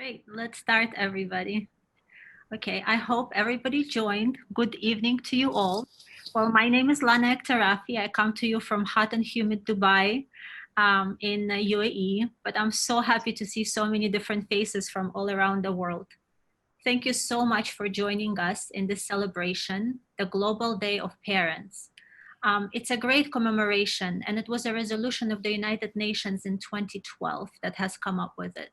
Great. Let's start, everybody. Okay, I hope everybody joined. Good evening to you all. Well, my name is Lana Ektarafi. I come to you from hot and humid Dubai in UAE, but I'm so happy to see so many different faces from all around the world. Thank you so much for joining us in this celebration, the Global Day of Parents. It's a great commemoration, and it was a resolution of the United Nations in 2012 that has come up with it.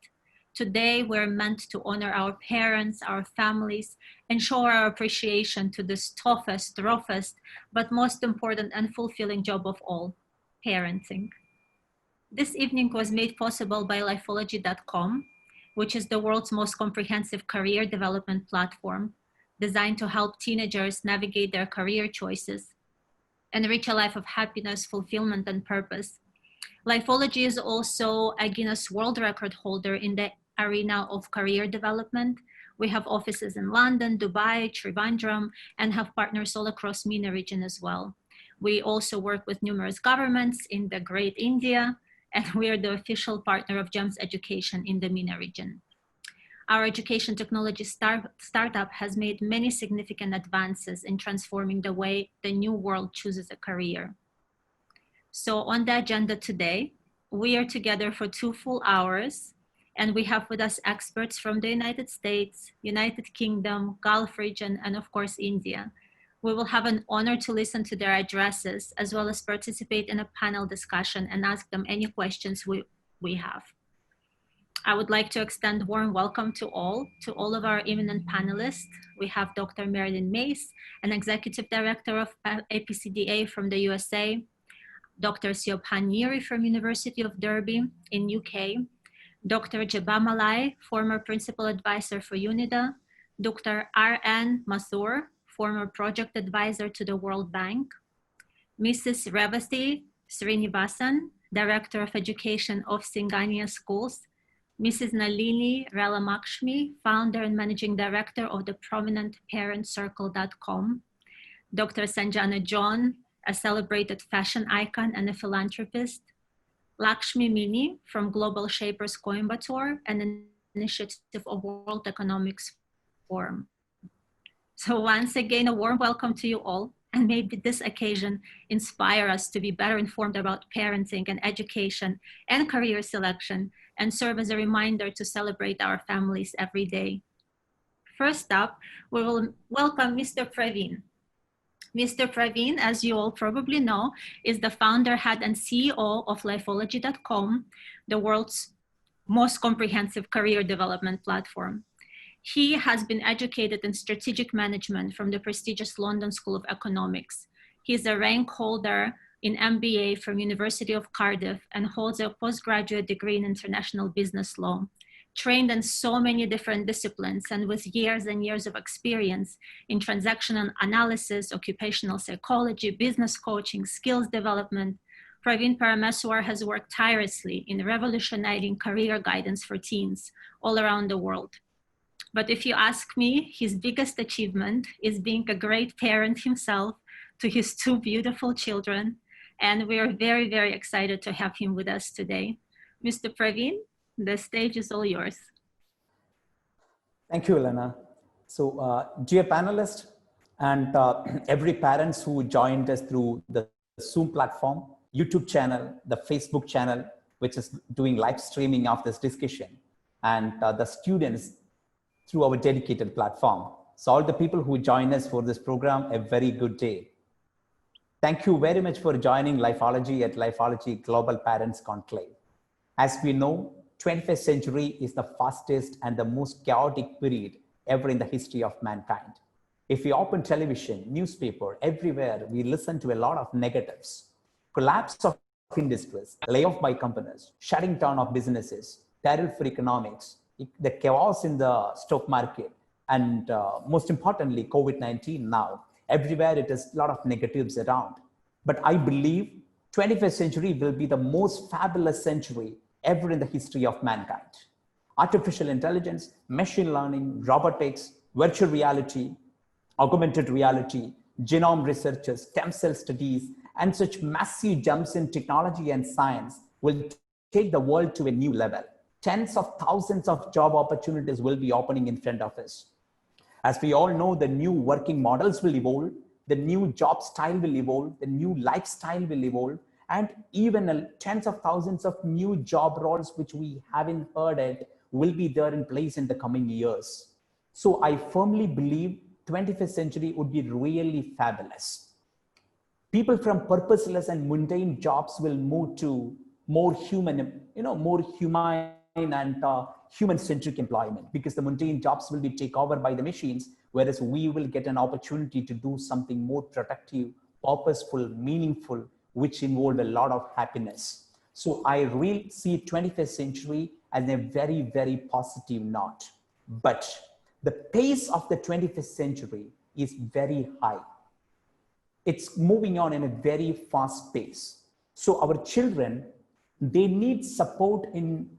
Today, we're meant to honor our parents, our families, and show our appreciation to this toughest, roughest, but most important and fulfilling job of all, parenting. This evening was made possible by Lifology.com, which is the world's most comprehensive career development platform designed to help teenagers navigate their career choices and reach a life of happiness, fulfillment, and purpose. Lifology is also a Guinness World Record holder in the arena of career development. We have offices in London, Dubai, Trivandrum, and have partners all across MENA region as well. We also work with numerous governments in the Great India, and we are the official partner of GEMS Education in the MENA region. Our education technology startup has made many significant advances in transforming the way the new world chooses a career. So on the agenda today, we are together for 2 full hours, and we have with us experts from the United States, United Kingdom, Gulf region, and of course, India. We will have an honor to listen to their addresses, as well as participate in a panel discussion and ask them any questions we have. I would like to extend warm welcome to all of our eminent panelists. We have Dr. Marilyn Mace, an Executive Director of APCDA from the USA, Dr. Siobhan Neary from University of Derby in UK, Dr. Jeba Malai, former Principal Advisor for UNIDA, Dr. R.N. Mathur, former Project Advisor to the World Bank, Mrs. Revati Srinivasan, Director of Education of Singania Schools, Mrs. Nalini Ralamakshmi, Founder and Managing Director of the Prominent Parent Circle.com, Dr. Sanjana John, a celebrated fashion icon and a philanthropist, Lakshmi Mini from Global Shapers Coimbatore, an initiative of World Economics Forum. So once again, a warm welcome to you all, and maybe this occasion inspire us to be better informed about parenting and education and career selection, and serve as a reminder to celebrate our families every day. First up, we will welcome Mr. Praveen. Mr. Praveen, as you all probably know, is the founder, head, and CEO of Lifology.com, the world's most comprehensive career development platform. He has been educated in strategic management from the prestigious London School of Economics. He's a rank holder in MBA from University of Cardiff and holds a postgraduate degree in international business law. Trained in so many different disciplines and with years and years of experience in transactional analysis, occupational psychology, business coaching, skills development, Praveen Parameswar has worked tirelessly in revolutionizing career guidance for teens all around the world. But if you ask me, his biggest achievement is being a great parent himself to his 2 beautiful children. And we are very, very excited to have him with us today. Mr. Praveen, the stage is all yours. Thank you, Elena. So, dear panelists and every parents who joined us through the Zoom platform, YouTube channel, the Facebook channel, which is doing live streaming of this discussion, and the students through our dedicated platform. So all the people who join us for this program, a very good day. Thank you very much for joining Lifology at Lifology Global Parents Conclave. As we know, 21st century is the fastest and the most chaotic period ever in the history of mankind. If we open television, newspaper, everywhere, we listen to a lot of negatives. Collapse of industries, layoff by companies, shutting down of businesses, tariff for economics, the chaos in the stock market, and most importantly, COVID-19 now. Everywhere it is a lot of negatives around. But I believe 21st century will be the most fabulous century ever in the history of mankind. Artificial intelligence, machine learning, robotics, virtual reality, augmented reality, genome researches, stem cell studies, and such massive jumps in technology and science will take the world to a new level. tens of thousands of job opportunities will be opening in front of us. As we all know, the new working models will evolve, the new job style will evolve, the new lifestyle will evolve, and even tens of thousands of new job roles which we haven't heard it will be there in place in the coming years. So I firmly believe 21st century would be really fabulous. People from purposeless and mundane jobs will move to more human, more humane and human-centric employment, because the mundane jobs will be taken over by the machines, whereas we will get an opportunity to do something more productive, purposeful, meaningful, which involve a lot of happiness. So I really see 21st century as a very, very positive note. But the pace of the 21st century is very high. It's moving on in a very fast pace. So our children, they need support in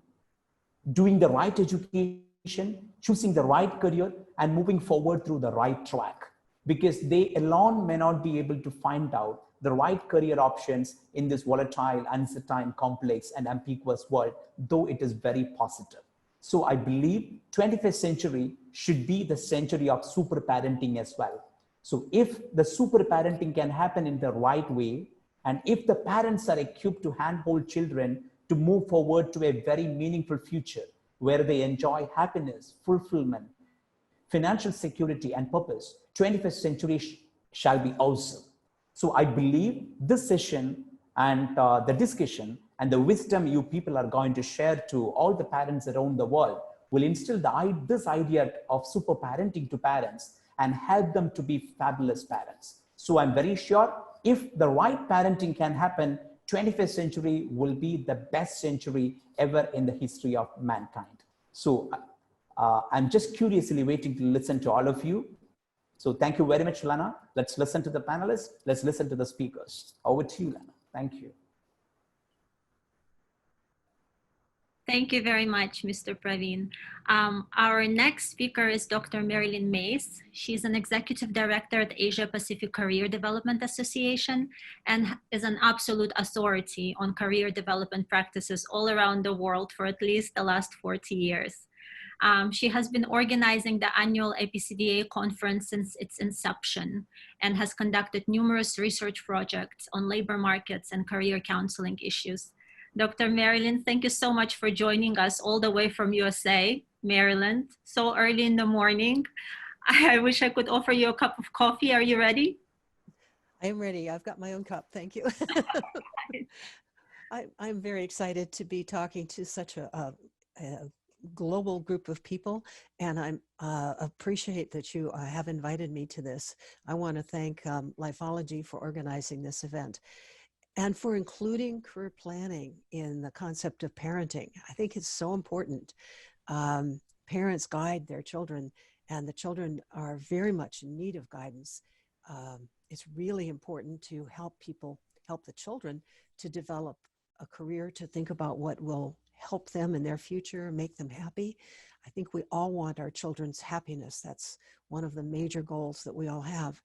doing the right education, choosing the right career, and moving forward through the right track, because they alone may not be able to find out the right career options in this volatile, uncertain, complex, and ambiguous world, though it is very positive. So I believe 21st century should be the century of super parenting as well. So if the super parenting can happen in the right way, and if the parents are equipped to handhold children to move forward to a very meaningful future where they enjoy happiness, fulfillment, financial security, and purpose, 21st century shall be awesome. So I believe this session and the discussion and the wisdom you people are going to share to all the parents around the world will instill this idea of super parenting to parents and help them to be fabulous parents. So I'm very sure if the right parenting can happen, 21st century will be the best century ever in the history of mankind. So I'm just curiously waiting to listen to all of you. So thank you very much, Lana. Let's listen to the panelists. Let's listen to the speakers. Over to you, Lana. Thank you. Thank you very much, Mr. Praveen. Our next speaker is Dr. Marilyn Mays. She's an executive director at Asia Pacific Career Development Association and is an absolute authority on career development practices all around the world for at least the last 40 years. She has been organizing the annual APCDA conference since its inception and has conducted numerous research projects on labor markets and career counseling issues. Dr. Marilyn, thank you so much for joining us all the way from USA, Maryland, so early in the morning. I wish I could offer you a cup of coffee. Are you ready? I am ready. I've got my own cup. Thank you. I'm very excited to be talking to such a global group of people, and I appreciate that you have invited me to this. I want to thank Lifology for organizing this event and for including career planning in the concept of parenting. I think it's so important. Parents guide their children, and the children are very much in need of guidance. It's really important to help the children to develop a career, to think about what will help them in their future, make them happy. I think we all want our children's happiness. That's one of the major goals that we all have.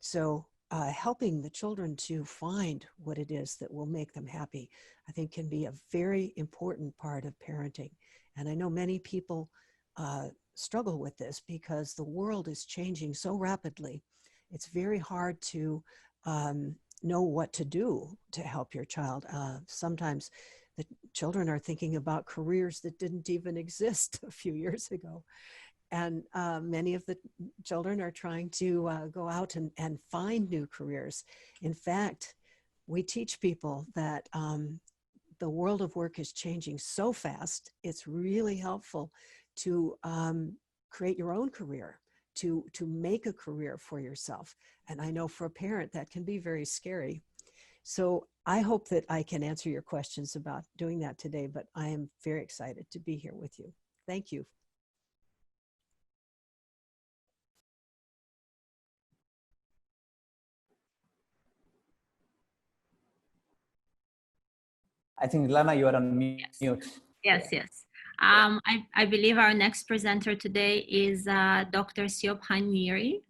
So helping the children to find what it is that will make them happy, I think can be a very important part of parenting. And I know many people struggle with this because the world is changing so rapidly. It's very hard to know what to do to help your child. Sometimes the children are thinking about careers that didn't even exist a few years ago. And many of the children are trying to go out and find new careers. In fact, we teach people that the world of work is changing so fast, it's really helpful to create your own career, to make a career for yourself. And I know for a parent that can be very scary. So I hope that I can answer your questions about doing that today, but I am very excited to be here with you. Thank you. I think, Lana, you are on mute. Yes. I believe our next presenter today is Dr. Siobhan Neary.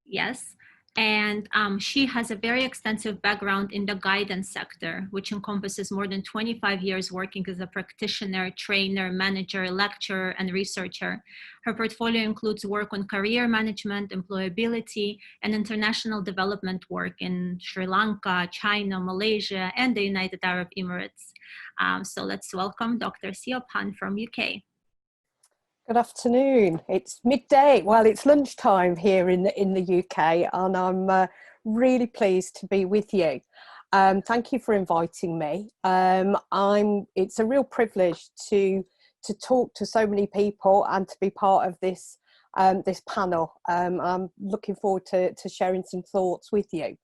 Yes. And she has a very extensive background in the guidance sector, which encompasses more than 25 years working as a practitioner, trainer, manager, lecturer, and researcher. Her portfolio includes work on career management, employability, and international development work in Sri Lanka, China, Malaysia, and the United Arab Emirates. So let's welcome Dr. Siobhan from UK. Good afternoon. It's midday. Well, it's lunchtime here in the UK, and I'm really pleased to be with you. Thank you for inviting me. It's a real privilege to talk to so many people and to be part of this this panel. I'm looking forward to sharing some thoughts with you.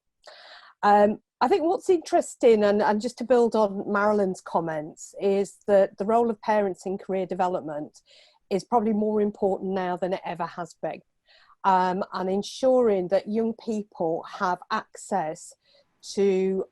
I think what's interesting, and just to build on Marilyn's comments, is that the role of parents in career development is probably more important now than it ever has been. And ensuring that young people have access to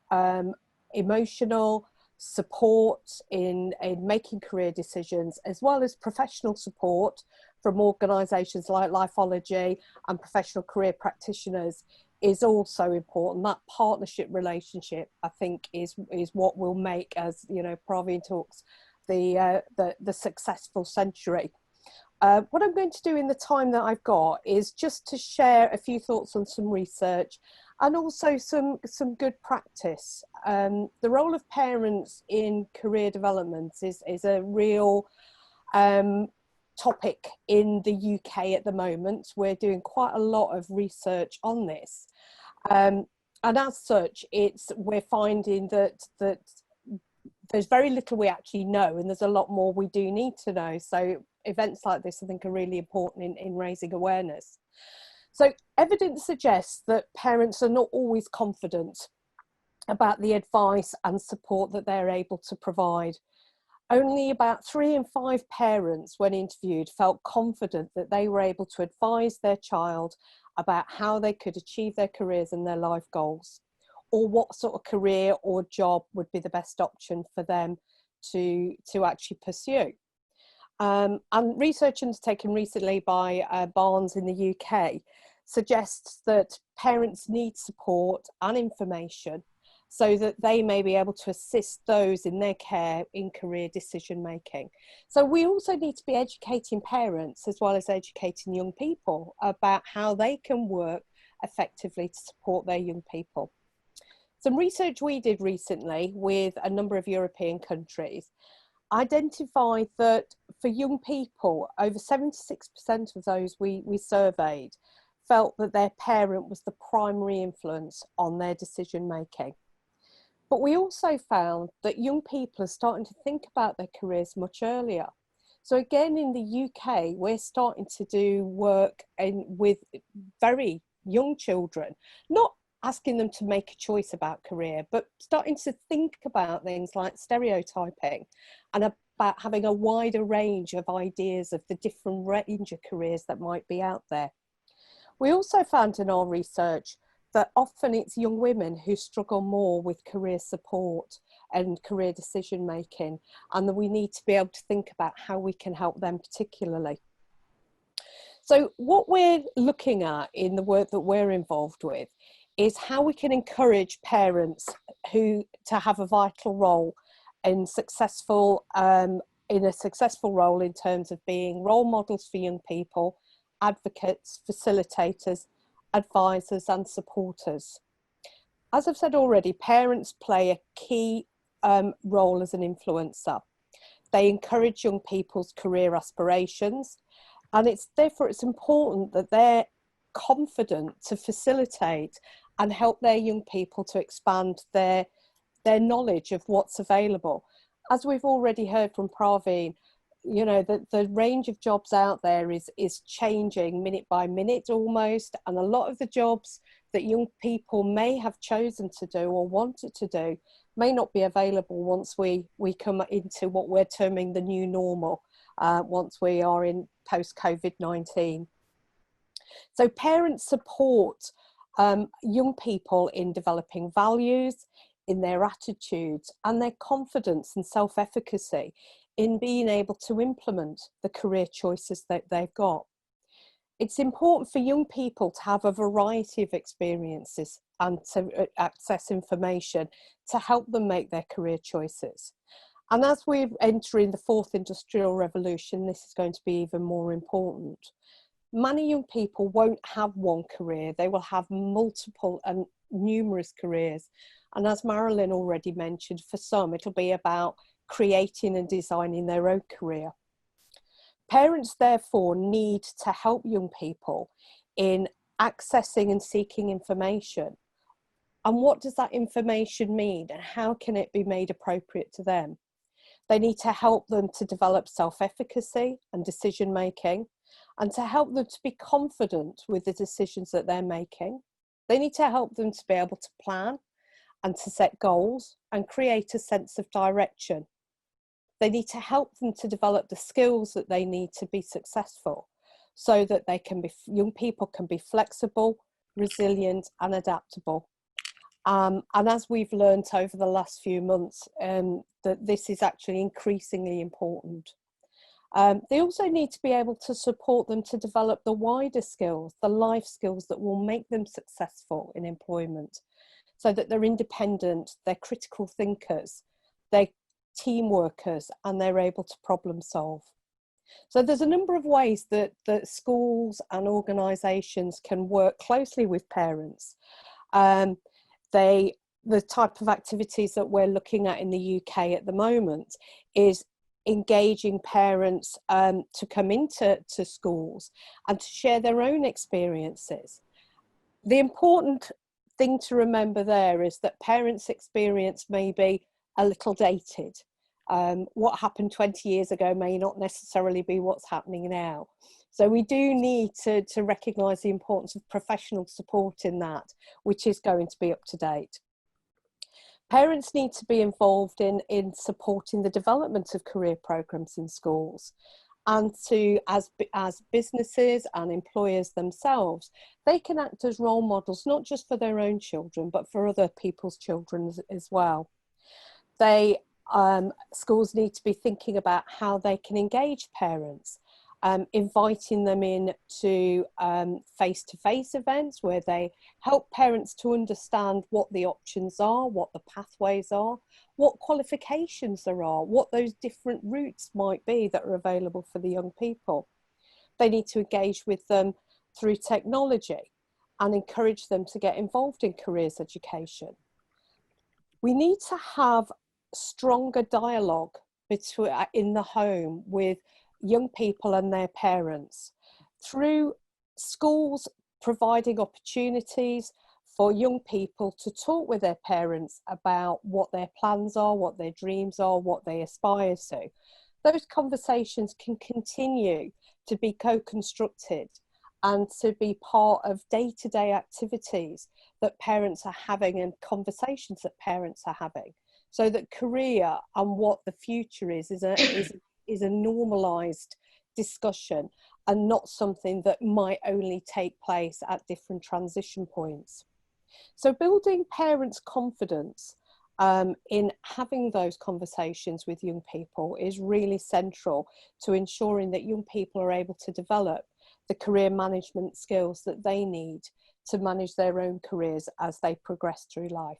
emotional support in making career decisions, as well as professional support from organisations like Lifology and professional career practitioners, is also important. That partnership relationship, I think, is what will make, as you know, Praveen talks, the successful century. What I'm going to do in the time that I've got is just to share a few thoughts on some research and also some good practice. The role of parents in career development is a real topic in the UK at the moment. We're doing quite a lot of research on this. And as such, we're finding that there's very little we actually know, and there's a lot more we do need to know. So events like this, I think, are really important in raising awareness. So evidence suggests that parents are not always confident about the advice and support that they're able to provide. Only about 3 in 5 parents, when interviewed, felt confident that they were able to advise their child about how they could achieve their careers and their life goals, or what sort of career or job would be the best option for them to actually pursue. And research undertaken recently by Barnes in the UK suggests that parents need support and information so that they may be able to assist those in their care in career decision making. So we also need to be educating parents as well as educating young people about how they can work effectively to support their young people. Some research we did recently with a number of European countries identified that for young people, over 76% of those we surveyed felt that their parent was the primary influence on their decision making. But we also found that young people are starting to think about their careers much earlier. So again, in the UK, we're starting to do work with very young children, not asking them to make a choice about career, but starting to think about things like stereotyping and about having a wider range of ideas of the different range of careers that might be out there. We also found in our research that often it's young women who struggle more with career support and career decision making, and that we need to be able to think about how we can help them particularly. So what we're looking at in the work that we're involved with is how we can encourage parents to have a vital role in a successful role in terms of being role models for young people, advocates, facilitators, advisors and supporters. As I've said already, parents play a key role as an influencer. They encourage young people's career aspirations, and therefore it's important that they're confident to facilitate and help their young people to expand their knowledge of what's available. As we've already heard from Praveen, you know, the range of jobs out there is changing minute by minute almost, and a lot of the jobs that young people may have chosen to do or wanted to do may not be available once we come into what we're terming the new normal, once we are in post-COVID-19. So parents support young people in developing values, in their attitudes and their confidence and self-efficacy in being able to implement the career choices that they've got. It's important for young people to have a variety of experiences and to access information to help them make their career choices. And as we're entering the fourth industrial revolution, this is going to be even more important. Many young people won't have one career, they will have multiple and numerous careers. And as Marilyn already mentioned, for some it'll be about creating and designing their own career. Parents therefore need to help young people in accessing and seeking information. And what does that information mean and how can it be made appropriate to them? They need to help them to develop self-efficacy and decision making, and to help them to be confident with the decisions that they're making. They need to help them to be able to plan and to set goals and create a sense of direction. They need to help them to develop the skills that they need to be successful, so that they can be, young people can be flexible, resilient and adaptable. And as we've learned over the last few months, that this is actually increasingly important. They also need to be able to support them to develop the wider skills, the life skills that will make them successful in employment, so that they're independent, they're critical thinkers, they're team workers, and they're able to problem solve. So there's a number of ways that schools and organisations can work closely with parents. The type of activities that we're looking at in the UK at the moment is engaging parents to come into schools and to share their own experiences. The important thing to remember there is that parents' experience may be a little dated. What happened 20 years ago may not necessarily be what's happening now. So we do need to recognise the importance of professional support in that, which is going to be up to date. Parents need to be involved in supporting the development of career programmes in schools, and to, as businesses and employers themselves, they can act as role models, not just for their own children, but for other people's children as well. Schools need to be thinking about how they can engage parents, inviting them in to face-to-face events where they help parents to understand what the options are, what the pathways are, what qualifications there are, what those different routes might be that are available for the young people. They need to engage with them through technology and encourage them to get involved in careers education. We need to have stronger dialogue in the home with young people and their parents, through schools providing opportunities for young people to talk with their parents about what their plans are, what their dreams are, what they aspire to. Those conversations can continue to be co-constructed and to be part of day-to-day activities that parents are having and conversations that parents are having, so that career and what the future is a normalised discussion and not something that might only take place at different transition points. So building parents' confidence in having those conversations with young people is really central to ensuring that young people are able to develop the career management skills that they need to manage their own careers as they progress through life.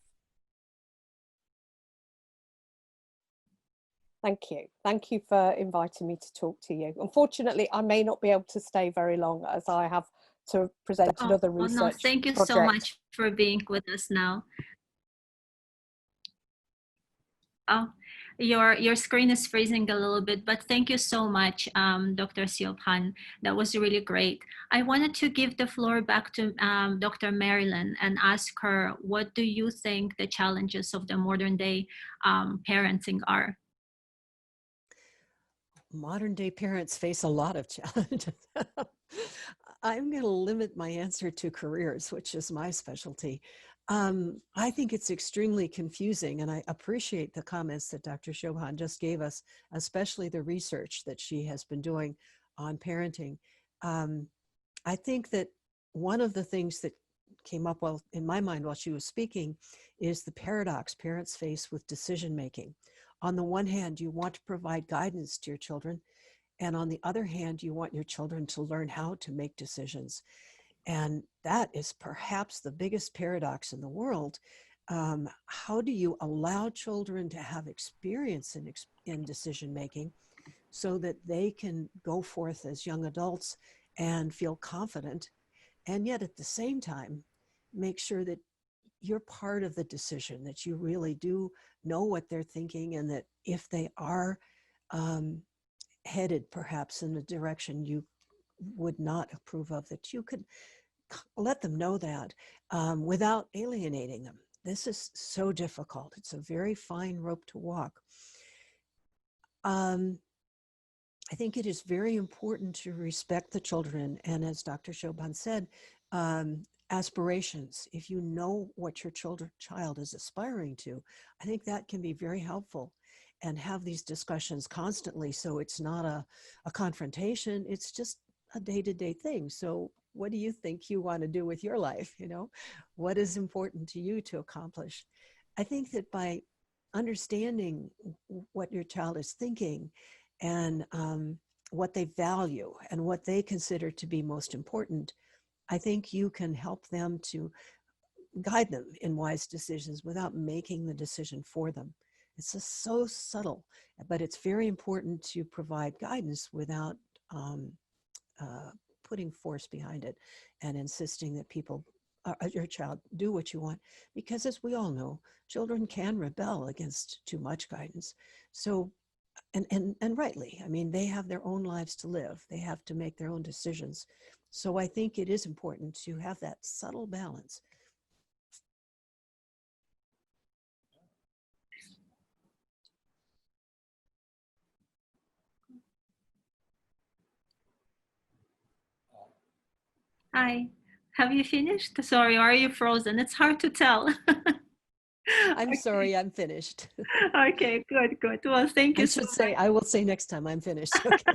Thank you. Thank you for inviting me to talk to you. Unfortunately, I may not be able to stay very long as I have to present another research no, thank you project. so much for being with us now. Oh, your screen is freezing a little bit, but thank you so much, Dr. Siobhan. That was really great. I wanted to give the floor back to Dr. Marilyn and ask her, what do you think the challenges of the modern day parenting are? Modern day parents face a lot of challenges. I'm going to limit my answer to careers, which is my specialty. I think it's extremely confusing, and I appreciate the comments that Dr. Siobhan just gave us, especially the research that she has been doing on parenting. I think that one of the things that came up in my mind while she was speaking is the paradox parents face with decision making. On the one hand, you want to provide guidance to your children, And on the other hand, you want your children to learn how to make decisions. And that is perhaps the biggest paradox in the world. How do you allow children to have experience in decision making so that they can go forth as young adults and feel confident, and yet at the same time make sure that you're part of the decision, that you really do know what they're thinking, and that if they are headed perhaps in a direction you would not approve of, that you could let them know that without alienating them. This is so difficult. It's a very fine rope to walk. I think it is very important to respect the children, and as Dr. Chauban said, aspirations. If you know what your child is aspiring to, I think that can be very helpful, and have these discussions constantly so it's not a confrontation, it's just a day-to-day thing. So what do you think you want to do with your life? You know, what is important to you to accomplish? I think that by understanding what your child is thinking and what they value and what they consider to be most important, I think you can help them to guide them in wise decisions without making the decision for them. It's just so subtle, but it's very important to provide guidance without putting force behind it and insisting that people, your child, do what you want. Because as we all know, children can rebel against too much guidance. So, and rightly, I mean, they have their own lives to live. They have to make their own decisions. So I think it is important to have that subtle balance. Hi, have you finished? Sorry, are you frozen? It's hard to tell. I'm sorry, I'm finished. Okay, good, good. Well, thank you so much. I will say next time I'm finished. Okay.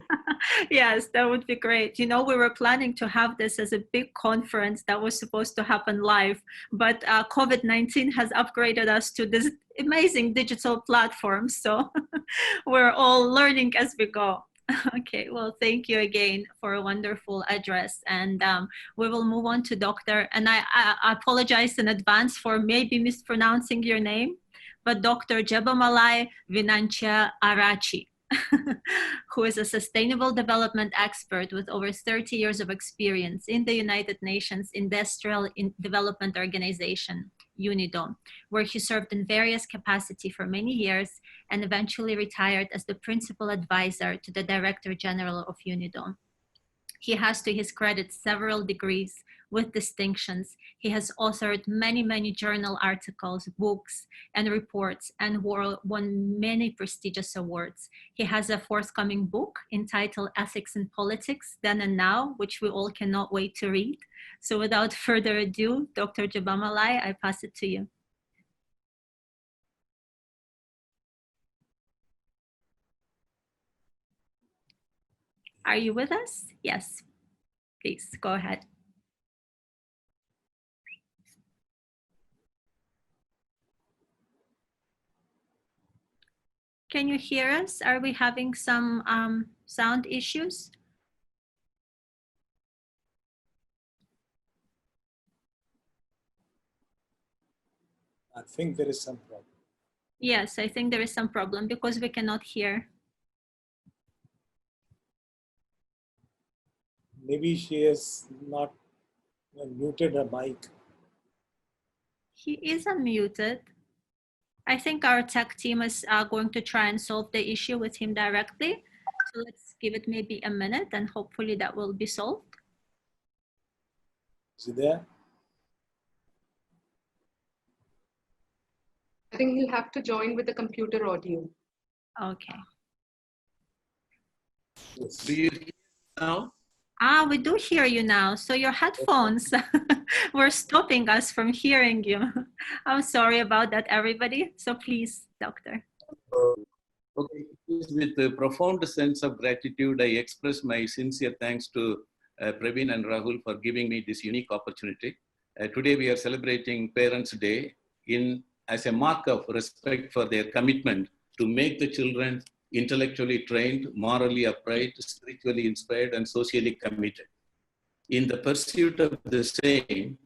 Yes, that would be great. You know, we were planning to have this as a big conference that was supposed to happen live, but COVID-19 has upgraded us to this amazing digital platform. So we're all learning as we go. Okay, well, thank you again for a wonderful address. And we will move on to Dr. And I apologize in advance for maybe mispronouncing your name, but Dr. Jebamalai Venancio Achi, who is a sustainable development expert with over 30 years of experience in the United Nations Industrial Development Organization, UNIDO, where he served in various capacities for many years and eventually retired as the principal advisor to the Director General of UNIDO. He has, to his credit, several degrees with distinctions. He has authored many journal articles, books, and reports, and won many prestigious awards. He has a forthcoming book entitled Ethics in Politics, Then and Now, which we all cannot wait to read. So without further ado, Dr. Jebamalai, I pass it to you. Are you with us? Yes, please go ahead. Can you hear us? Are we having some sound issues? I think there is some problem. Yes, I think there is some problem because we cannot hear. Maybe she has not muted her mic. He is unmuted. I think our tech team is going to try and solve the issue with him directly. So let's give it maybe a minute and hopefully that will be solved. Is he there? I think he'll have to join with the computer audio. Okay. Yes. Do you hear now? We do hear you now. So your headphones were stopping us from hearing you. I'm sorry about that, everybody. So please, Doctor. Okay. With a profound sense of gratitude, I express my sincere thanks to Praveen and Rahul for giving me this unique opportunity. Today we are celebrating Parents' Day as a mark of respect for their commitment to make the children intellectually trained, morally upright, spiritually inspired, and socially committed. In the pursuit of the same,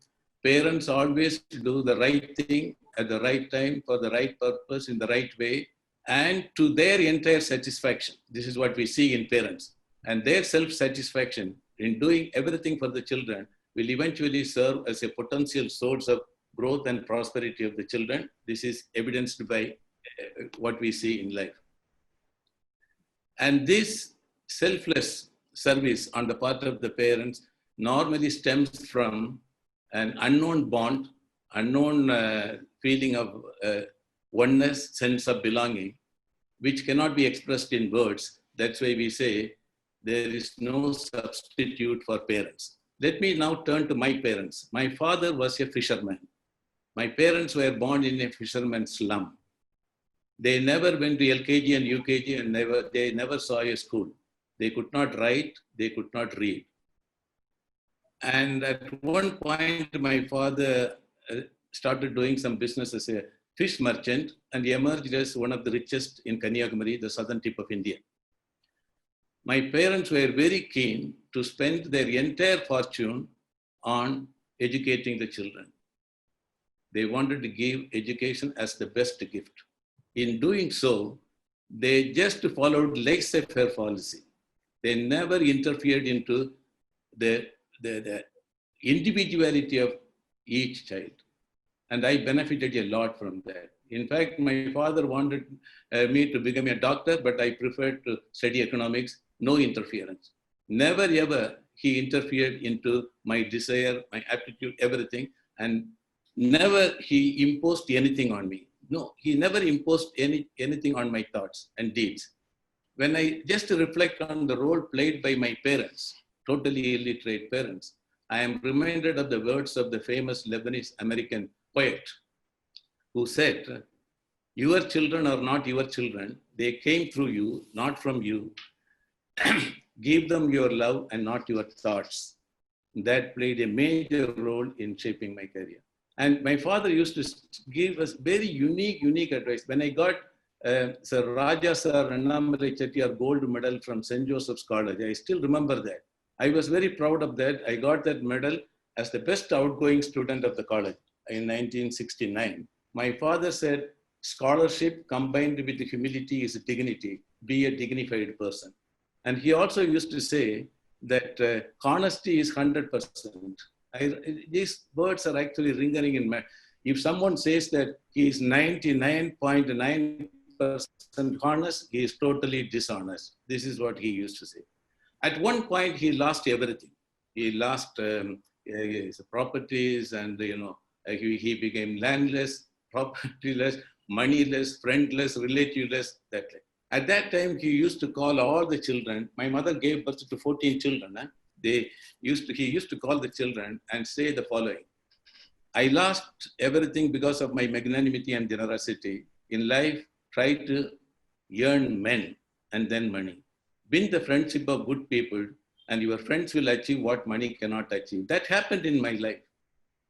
parents always do the right thing at the right time, for the right purpose, in the right way, and to their entire satisfaction. This is what we see in parents. And their self-satisfaction in doing everything for the children will eventually serve as a potential source of growth and prosperity of the children. This is evidenced by what we see in life. And this selfless service on the part of the parents normally stems from an unknown bond, unknown feeling of oneness, sense of belonging, which cannot be expressed in words. That's why we say there is no substitute for parents. Let me now turn to my parents. My father was a fisherman. My parents were born in a fisherman's slum. They never went to LKG and UKG and they never saw a school. They could not write, they could not read. And at one point, my father started doing some business as a fish merchant and he emerged as one of the richest in Kanyakumari, the southern tip of India. My parents were very keen to spend their entire fortune on educating the children. They wanted to give education as the best gift. In doing so, they just followed laissez-faire policy. They never interfered into the individuality of each child. And I benefited a lot from that. In fact, my father wanted me to become a doctor, but I preferred to study economics, no interference. Never ever he interfered into my desire, my aptitude, everything, and never he imposed anything on me. No, he never imposed anything on my thoughts and deeds. When I just reflect on the role played by my parents, totally illiterate parents, I am reminded of the words of the famous Lebanese American poet who said, "Your children are not your children. They came through you, not from you. Give them your love and not your thoughts." That played a major role in shaping my career. And my father used to give us very unique advice. When I got Sir Raja Sir Annamale Chettiar gold medal from St. Joseph's College, I still remember that. I was very proud of that. I got that medal as the best outgoing student of the college in 1969. My father said, scholarship combined with humility is dignity. Be a dignified person. And he also used to say that honesty is 100%. These words are actually ringing in my. If someone says that he is 99.9% honest, he is totally dishonest. This is what he used to say. At one point, he lost everything. He lost his properties, and he became landless, propertyless, moneyless, friendless, relativeless. At that time, he used to call all the children. My mother gave birth to 14 children. He used to call the children and say the following: I lost everything because of my magnanimity and generosity. In life, try to earn men and then money. Win the friendship of good people, and your friends will achieve what money cannot achieve. That happened in my life.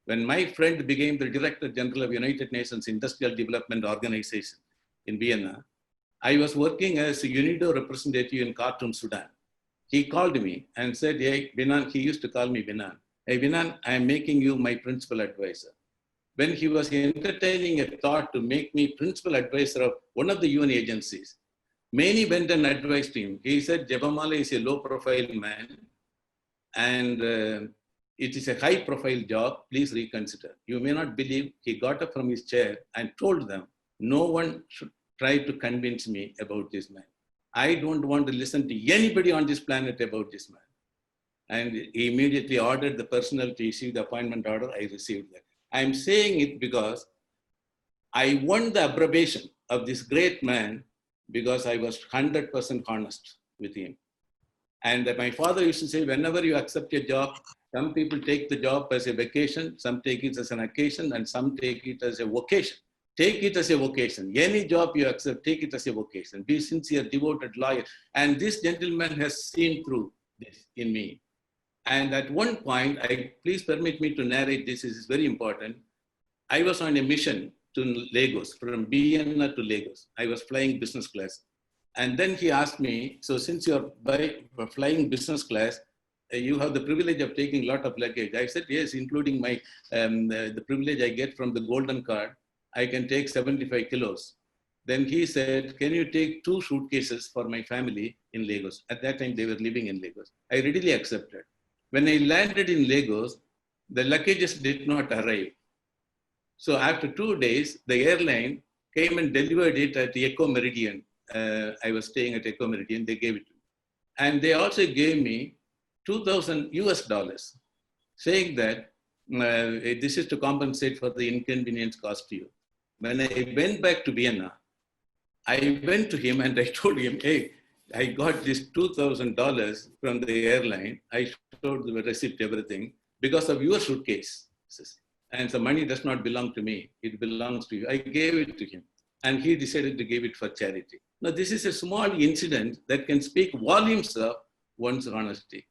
When my friend became the Director General of United Nations Industrial Development Organization in Vienna, I was working as a UNIDO representative in Khartoum, Sudan. He called me and said, "Hey, Vinan," he used to call me Vinan. "Hey, Vinan, I am making you my principal advisor." When he was entertaining a thought to make me principal advisor of one of the UN agencies, many went and advised him. He said, "Jebamala is a low-profile man, and it is a high-profile job. Please reconsider." You may not believe, he got up from his chair and told them, "No one should try to convince me about this man. I don't want to listen to anybody on this planet about this man." And he immediately ordered the personnel to issue the appointment order. I received that. I'm saying it because I won the approbation of this great man because I was 100% honest with him. And my father used to say, whenever you accept a job, some people take the job as a vacation, some take it as an occasion, and some take it as a vocation. Take it as a vocation. Any job you accept, take it as a vocation. Be sincere, devoted, loyal. And this gentleman has seen through this in me. And at one point, please permit me to narrate this, is very important. I was on a mission to Lagos, from Vienna to Lagos. I was flying business class. And then he asked me, so since you're flying business class, you have the privilege of taking a lot of luggage. I said, yes, including my the privilege I get from the golden card. I can take 75 kilos. Then he said, can you take 2 suitcases for my family in Lagos? At that time, they were living in Lagos. I readily accepted. When I landed in Lagos, the luggages did not arrive. So after 2 days, the airline came and delivered it at the Echo Meridian. I was staying at Echo Meridian, they gave it to me. And they also gave me $2,000 saying that this is to compensate for the inconvenience caused to you. When I went back to Vienna, I went to him and I told him, hey, I got this $2,000 from the airline. I showed the receipt, everything, because of your suitcase. And the money does not belong to me. It belongs to you. I gave it to him. And he decided to give it for charity. Now, this is a small incident that can speak volumes of one's honesty.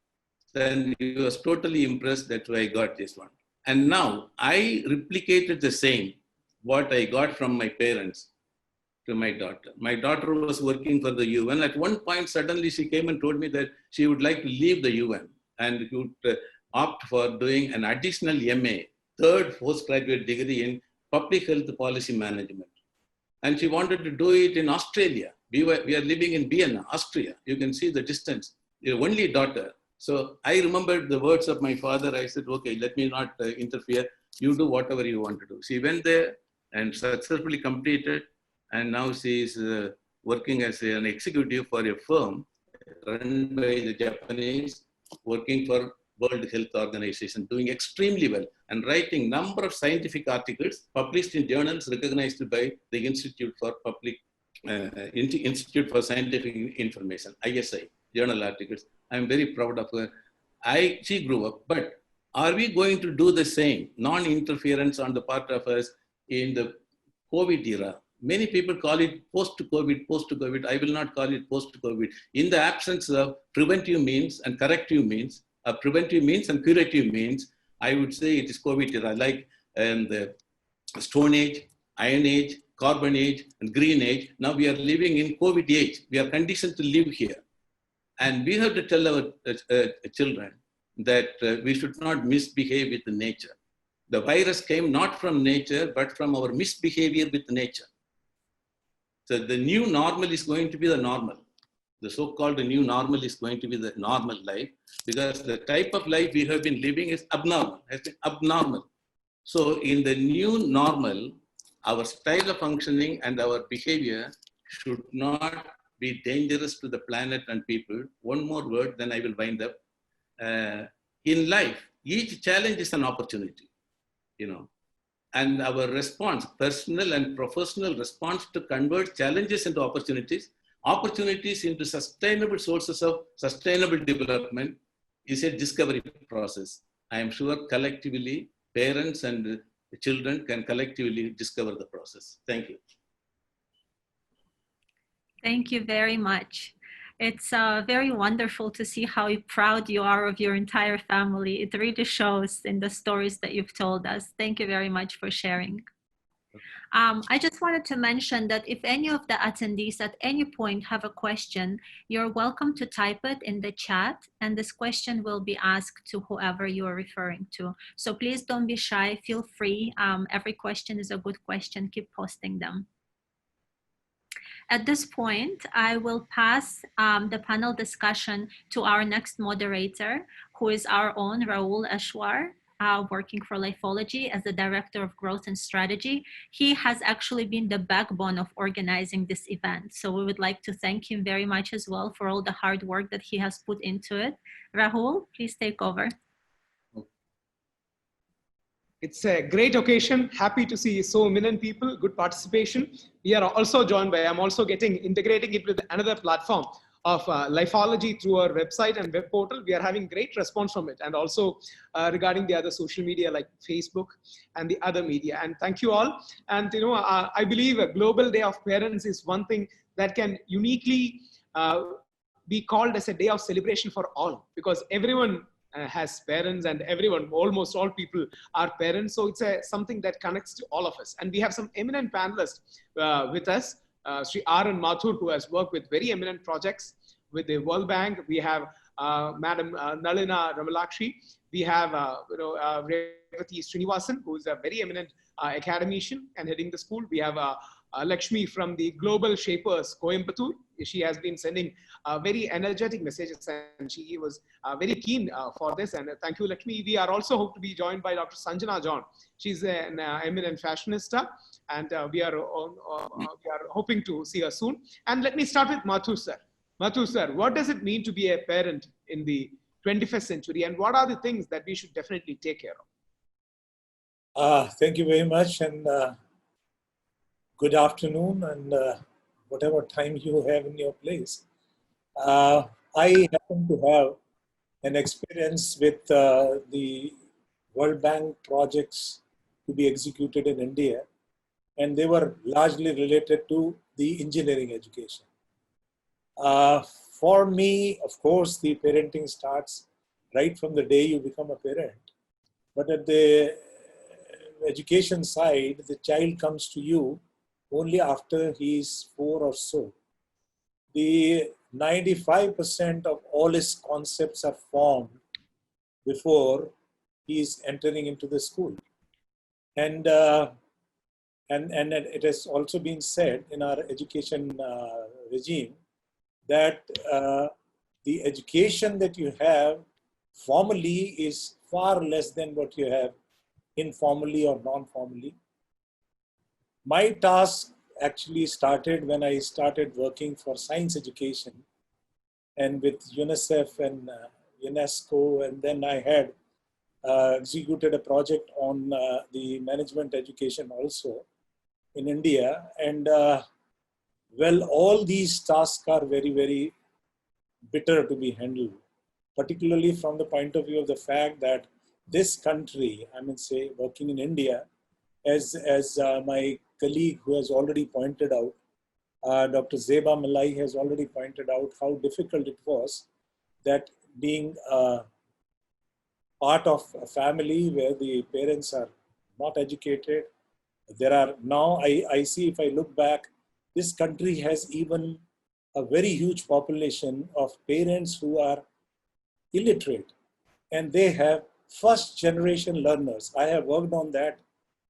Then he was totally impressed. That's why I got this one. And now I replicated the same, what I got from my parents, to my daughter. My daughter was working for the UN. At one point, suddenly she came and told me that she would like to leave the UN and would opt for doing an additional MA, third postgraduate degree in public health policy management. And she wanted to do it in Australia. We are living in Vienna, Austria. You can see the distance. Your only daughter. So I remembered the words of my father. I said, okay, let me not interfere. You do whatever you want to do. She went there and successfully completed. And now she is working as an executive for a firm run by the Japanese, working for World Health Organization, doing extremely well and writing number of scientific articles published in journals recognized by the Institute for Institute for Scientific Information, ISI, journal articles. I'm very proud of her. She grew up, but are we going to do the same non-interference on the part of us in the COVID era? Many people call it post-COVID. I will not call it post-COVID. In the absence of preventive means and corrective means, preventive means and curative means, I would say it is COVID era, like the Stone Age, Iron Age, Carbon Age, and Green Age. Now we are living in COVID age. We are conditioned to live here. And we have to tell our children that we should not misbehave with nature. The virus came not from nature, but from our misbehavior with nature. So the new normal is going to be the normal. The so-called new normal is going to be the normal life, because the type of life we have been living is abnormal, has been abnormal. So in the new normal, our style of functioning and our behavior should not be dangerous to the planet and people. One more word, then I will wind up. In life, each challenge is an opportunity, and our response, personal and professional response, to convert challenges into opportunities, opportunities into sustainable sources of sustainable development, is a discovery process. I am sure collectively, parents and children can collectively discover the process. Thank you. Thank you very much. It's very wonderful to see how proud you are of your entire family. It really shows in the stories that you've told us. Thank you very much for sharing. I just wanted to mention that if any of the attendees at any point have a question, you're welcome to type it in the chat, and this question will be asked to whoever you are referring to. So please don't be shy, feel free. Every question is a good question, keep posting them. At this point, I will pass the panel discussion to our next moderator, who is our own Rahul Ashwar, working for Lifology as the Director of Growth and Strategy. He has actually been the backbone of organizing this event. So we would like to thank him very much as well for all the hard work that he has put into it. Rahul, please take over. It's a great occasion. Happy to see so many people, good participation. We are also joined by, I'm also integrating it with another platform of Lifology through our website and web portal. We are having great response from it, and also regarding the other social media like Facebook and the other media. And thank you all. And I believe a Global Day of Parents is one thing that can uniquely be called as a day of celebration for all, because everyone has parents, and everyone, almost all people are parents. So it's something that connects to all of us. And we have some eminent panelists with us Sri R. and Mathur, who has worked with very eminent projects with the World Bank. We have Madam Nalina Ramalakshi. We have Revati Srinivasan, who is a very eminent academician and heading the school. We have Lakshmi from the Global Shapers, Coimbatore. She has been sending very energetic messages, and she was very keen for this. And thank you, Lakshmi. We are also hope to be joined by Dr. Sanjana John. She's an eminent fashionista, and we are hoping to see her soon. And let me start with Mathur sir. Mathur sir, what does it mean to be a parent in the 21st century, and what are the things that we should definitely take care of? Thank you very much, and good afternoon, and whatever time you have in your place. I happen to have an experience with the World Bank projects to be executed in India, and they were largely related to the engineering education. For me, of course, the parenting starts right from the day you become a parent. But at the education side, the child comes to you only after he's 4 or so. The 95% of all his concepts are formed before he's entering into the school. And it has also been said in our education regime that the education that you have formally is far less than what you have informally or non-formally. My task actually started when I started working for science education and with UNICEF and UNESCO, and then I had executed a project on the management education also in India. And well, all these tasks are very, very bitter to be handled, particularly from the point of view of the fact that this country, I mean, say, working in India, as my colleague who has already pointed out, Dr. Zeba Malai has already pointed out how difficult it was that being part of a family where the parents are not educated. There are now, I see if I look back, this country has even a very huge population of parents who are illiterate, and they have first generation learners. I have worked on that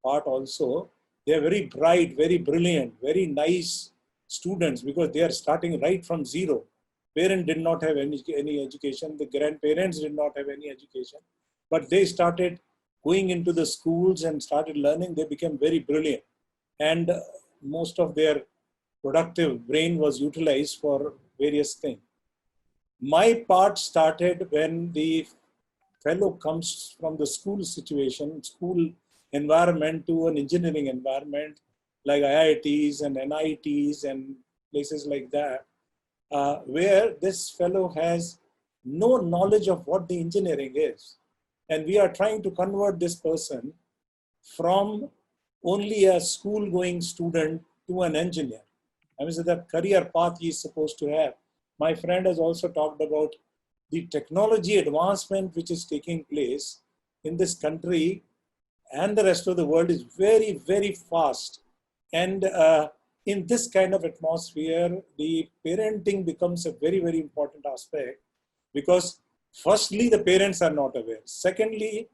part also. They are very bright, very brilliant, very nice students because they are starting right from zero. Parents did not have any education. The grandparents did not have any education, but they started going into the schools and started learning. They became very brilliant, and most of their productive brain was utilized for various things. My part started when the fellow comes from the school situation, school environment to an engineering environment like IITs and NITs and places like that, where this fellow has no knowledge of what the engineering is. And we are trying to convert this person from only a school-going student to an engineer. I mean, so the career path he is supposed to have. My friend has also talked about the technology advancement which is taking place in this country and the rest of the world is very, very fast. And in this kind of atmosphere, the parenting becomes a very, very important aspect because firstly, the parents are not aware. Secondly,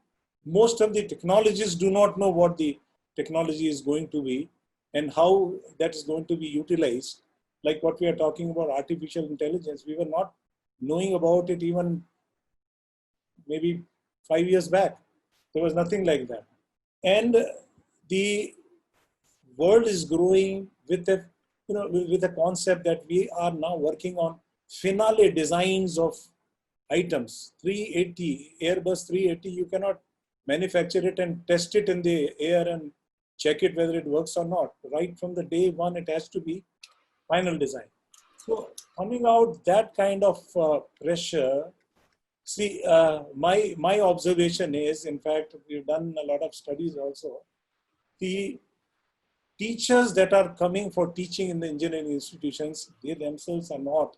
most of the technologists do not know what the technology is going to be and how that is going to be utilized. Like what we are talking about artificial intelligence, we were not knowing about it even maybe 5 years back. There was nothing like that. And the world is growing with a, with a concept that we are now working on finale designs of items. 380, Airbus 380, you cannot manufacture it and test it in the air and check it whether it works or not. Right from the day one, it has to be final design. So coming out that kind of pressure, see, my observation is, in fact, we've done a lot of studies also, the teachers that are coming for teaching in the engineering institutions, they themselves are not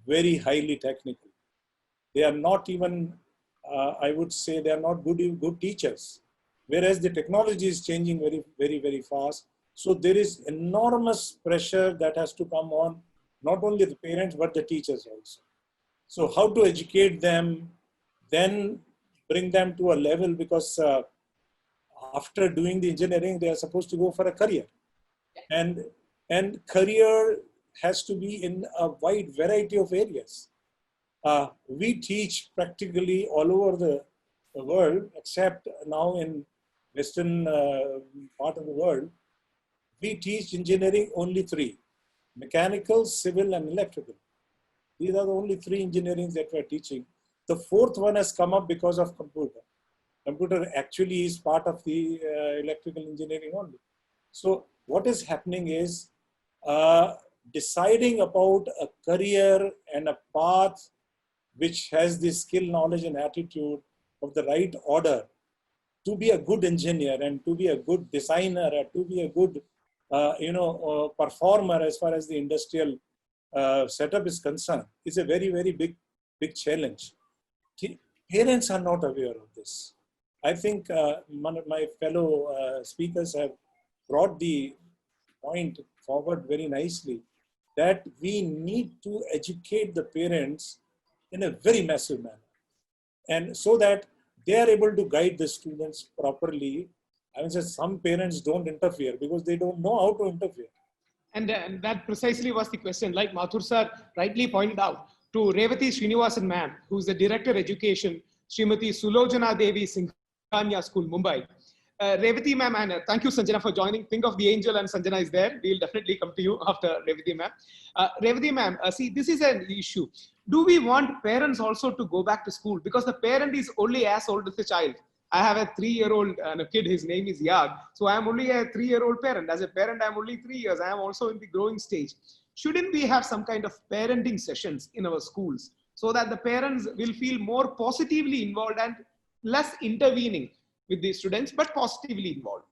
very highly technical. They are not even, I would say, they are not good teachers. Whereas the technology is changing very, very, very fast. So there is enormous pressure that has to come on not only the parents, but the teachers also. So how to educate them, then bring them to a level, because after doing the engineering, they are supposed to go for a career. And career has to be in a wide variety of areas. We teach practically all over the world, except now in Western part of the world. We teach engineering only three: mechanical, civil, and electrical. These are the only three engineerings that we're teaching. The fourth one has come up because of computer. Computer actually is part of the electrical engineering only. So what is happening is deciding about a career and a path which has the skill, knowledge, and attitude of the right order to be a good engineer and to be a good designer or to be a good performer as far as the industrial setup is concerned is a very, very big challenge. Parents are not aware of this. I think my fellow speakers have brought the point forward very nicely, that we need to educate the parents in a very massive manner, and so that they are able to guide the students properly. I mean, some parents don't interfere because they don't know how to interfere. And that precisely was the question. Like Mathur sir rightly pointed out, to Revati Srinivasan ma'am, who is the Director Education, Srimati Sulojana Devi Singhania School, Mumbai. Revati ma'am, and thank you Sanjana for joining. Think of the angel, and Sanjana is there. We'll definitely come to you after Revati ma'am. Revati ma'am, see, this is an issue. Do we want parents also to go back to school? Because the parent is only as old as the child. I have a 3-year-old kid, his name is Yag. So I am only a 3-year-old parent. As a parent, I am only 3 years. I am also in the growing stage. Shouldn't we have some kind of parenting sessions in our schools so that the parents will feel more positively involved and less intervening with the students, but positively involved?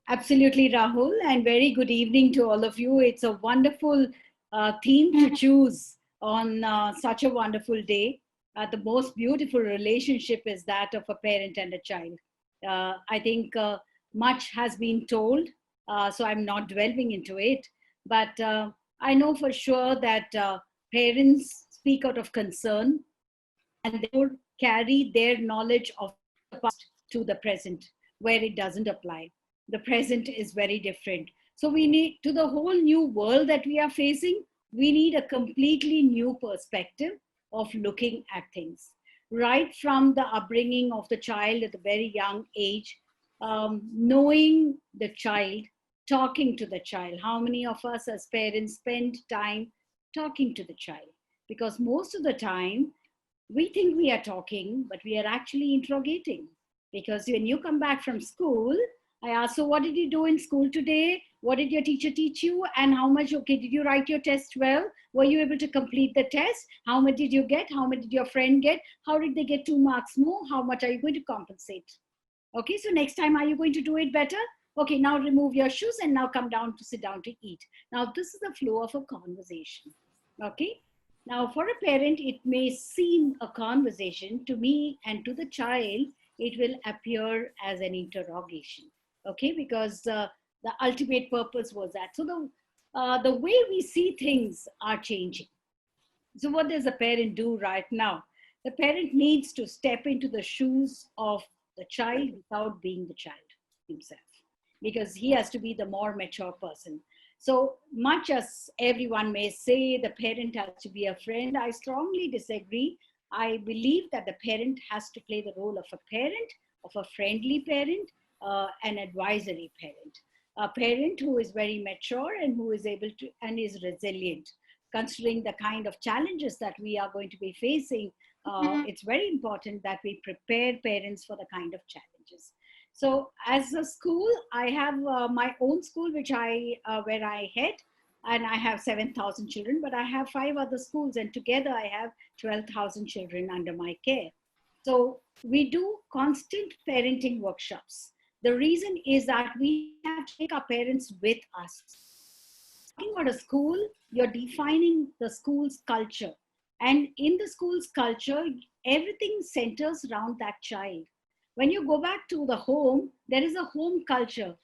Absolutely, Rahul, and very good evening to all of you. It's a wonderful theme to choose on such a wonderful day. The most beautiful relationship is that of a parent and a child. I think much has been told, so I'm not delving into it. But I know for sure that parents speak out of concern, and they would carry their knowledge of the past to the present, where it doesn't apply. The present is very different. So we need, to the whole new world that we are facing, we need a completely new perspective of looking at things. Right from the upbringing of the child at a very young age, knowing the child, talking to the child. How many of us as parents spend time talking to the child? Because most of the time, we think we are talking, but we are actually interrogating. Because when you come back from school, I ask, so what did you do in school today? What did your teacher teach you? And how much, okay, did you write your test well? Were you able to complete the test? How much did you get? How much did your friend get? How did they get 2 marks more? How much are you going to compensate? Okay, so next time, are you going to do it better? Okay, now remove your shoes and now come down to sit down to eat. Now, this is the flow of a conversation. Okay, now for a parent, it may seem a conversation. To me and to the child, it will appear as an interrogation. Okay, because the ultimate purpose was that. So the way we see things are changing. So what does a parent do right now? The parent needs to step into the shoes of the child without being the child himself, because he has to be the more mature person. So much as everyone may say the parent has to be a friend, I strongly disagree. I believe that the parent has to play the role of a parent, of a friendly parent, an advisory parent, a parent who is very mature and who is able to and is resilient. Considering the kind of challenges that we are going to be facing, it's very important that we prepare parents for the kind of challenges. So as a school, I have my own school, which where I head, and I have 7,000 children, but I have 5 other schools, and together I have 12,000 children under my care. So we do constant parenting workshops. The reason is that we have to take our parents with us. Talking about a school, you're defining the school's culture. And in the school's culture, everything centers around that child. When you go back to the home, there is a home culture.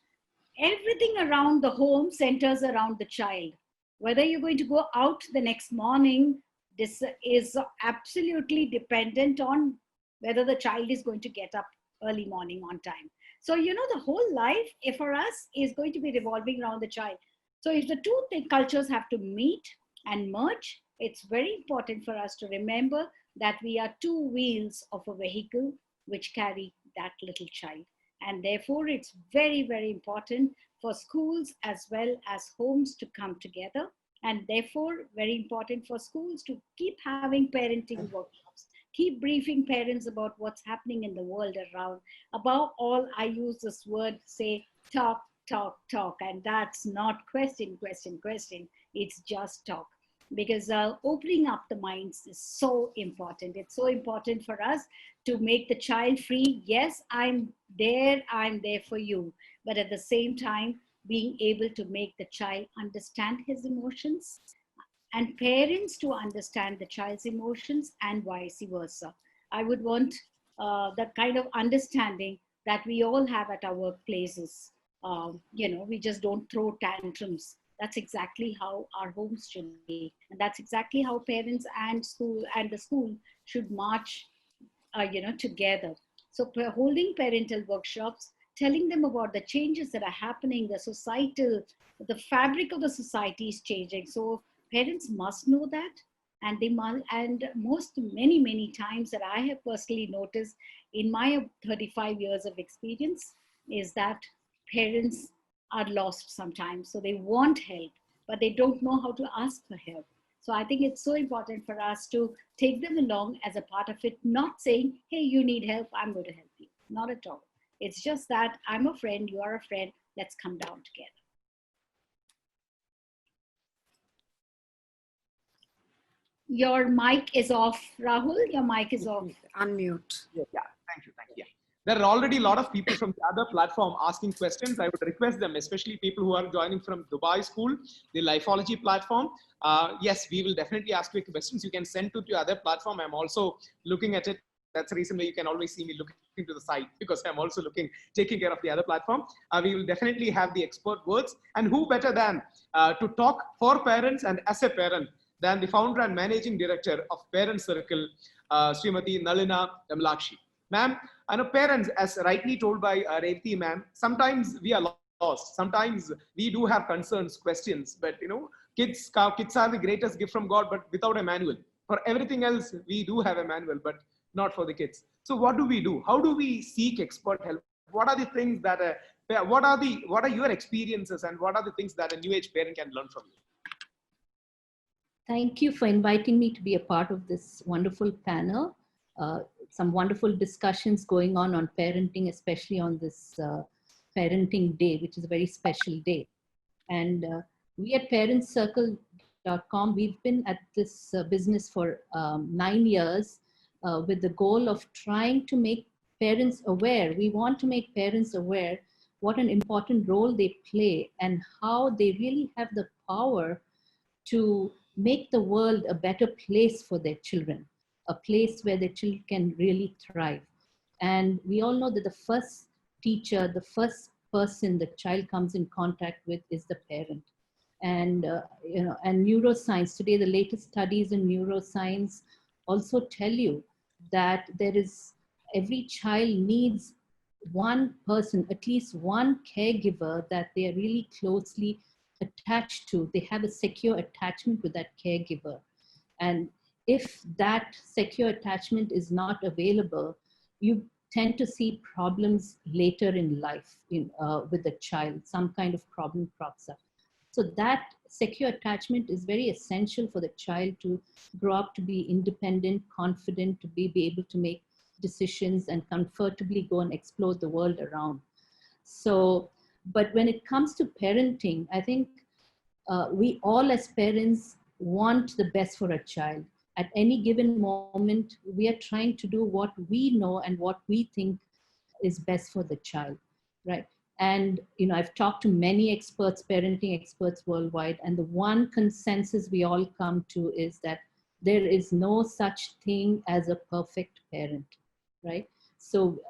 Everything around the home centers around the child. Whether you're going to go out the next morning, this is absolutely dependent on whether the child is going to get up early morning on time. So, the whole life for us is going to be revolving around the child. So if the two cultures have to meet and merge, it's very important for us to remember that we are two wheels of a vehicle which carry that little child. And therefore, it's very, very important for schools as well as homes to come together. And therefore, very important for schools to keep having parenting workshops, keep briefing parents about what's happening in the world around. Above all, I use this word, say, talk, talk, talk. And that's not question, question, question. It's just talk. Because opening up the minds is so important. It's so important for us to make the child free. Yes, I'm there for you. But at the same time, being able to make the child understand his emotions and parents to understand the child's emotions and vice versa. I would want that kind of understanding that we all have at our workplaces. We just don't throw tantrums. That's exactly how our homes should be. And that's exactly how parents and the school should march, together. So holding parental workshops, telling them about the changes that are happening, the fabric of the society is changing. So parents must know that. And many times that I have personally noticed in my 35 years of experience is that parents are lost sometimes. So they want help, but they don't know how to ask for help. So I think it's so important for us to take them along as a part of it, not saying, hey, you need help, I'm going to help you. Not at all. It's just that I'm a friend, you are a friend, let's come down together. Your mic is off, Rahul. Your mic is off. Unmute. Yeah, thank you. Yeah. There are already a lot of people from the other platform asking questions. I would request them, especially people who are joining from Dubai School, the Lifology platform. Yes, we will definitely ask you questions. You can send to the other platform. I'm also looking at it. That's the reason why you can always see me looking to the side, because I'm also taking care of the other platform. We will definitely have the expert words. And who better than to talk for parents and as a parent than the founder and managing director of Parent Circle, Srimati Nalina Damlakshi. Ma'am, I know parents, as rightly told by Revati ma'am, sometimes we are lost. Sometimes we do have concerns, questions, but kids are the greatest gift from God, but without a manual. For everything else, we do have a manual, but not for the kids. So what do we do? How do we seek expert help? What are the things that, what are your experiences, and what are the things that a new age parent can learn from you? Thank you for inviting me to be a part of this wonderful panel. Some wonderful discussions going on parenting, especially on this parenting day, which is a very special day. And we at parentscircle.com, we've been at this business for 9 years with the goal of trying to make parents aware. We want to make parents aware what an important role they play and how they really have the power to make the world a better place for their children, a place where their children can really thrive. And we all know that the first teacher, the first person the child comes in contact with is the parent. And, and neuroscience, today the latest studies in neuroscience also tell you that every child needs one person, at least one caregiver that they are really closely attached to. They have a secure attachment with that caregiver. And if that secure attachment is not available, you tend to see problems later in life with the child. Some kind of problem crops up. So that secure attachment is very essential for the child to grow up to be independent, confident, to be able to make decisions and comfortably go and explore the world around. So, but when it comes to parenting, I think we all as parents want the best for a child. At any given moment, we are trying to do what we know and what we think is best for the child, right? And I've talked to many experts, parenting experts worldwide, and the one consensus we all come to is that there is no such thing as a perfect parent, right? So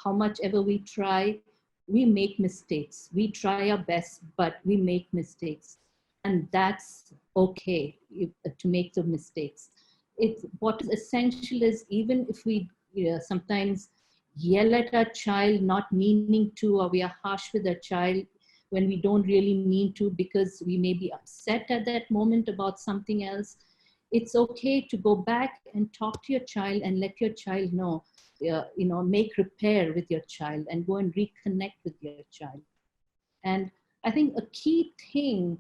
how much ever we try, we make mistakes. We try our best, but we make mistakes. And that's okay to make the mistakes. What is essential is, even if we sometimes yell at our child, not meaning to, or we are harsh with our child when we don't really mean to, because we may be upset at that moment about something else, it's okay to go back and talk to your child and let your child know, make repair with your child and go and reconnect with your child. And I think a key thing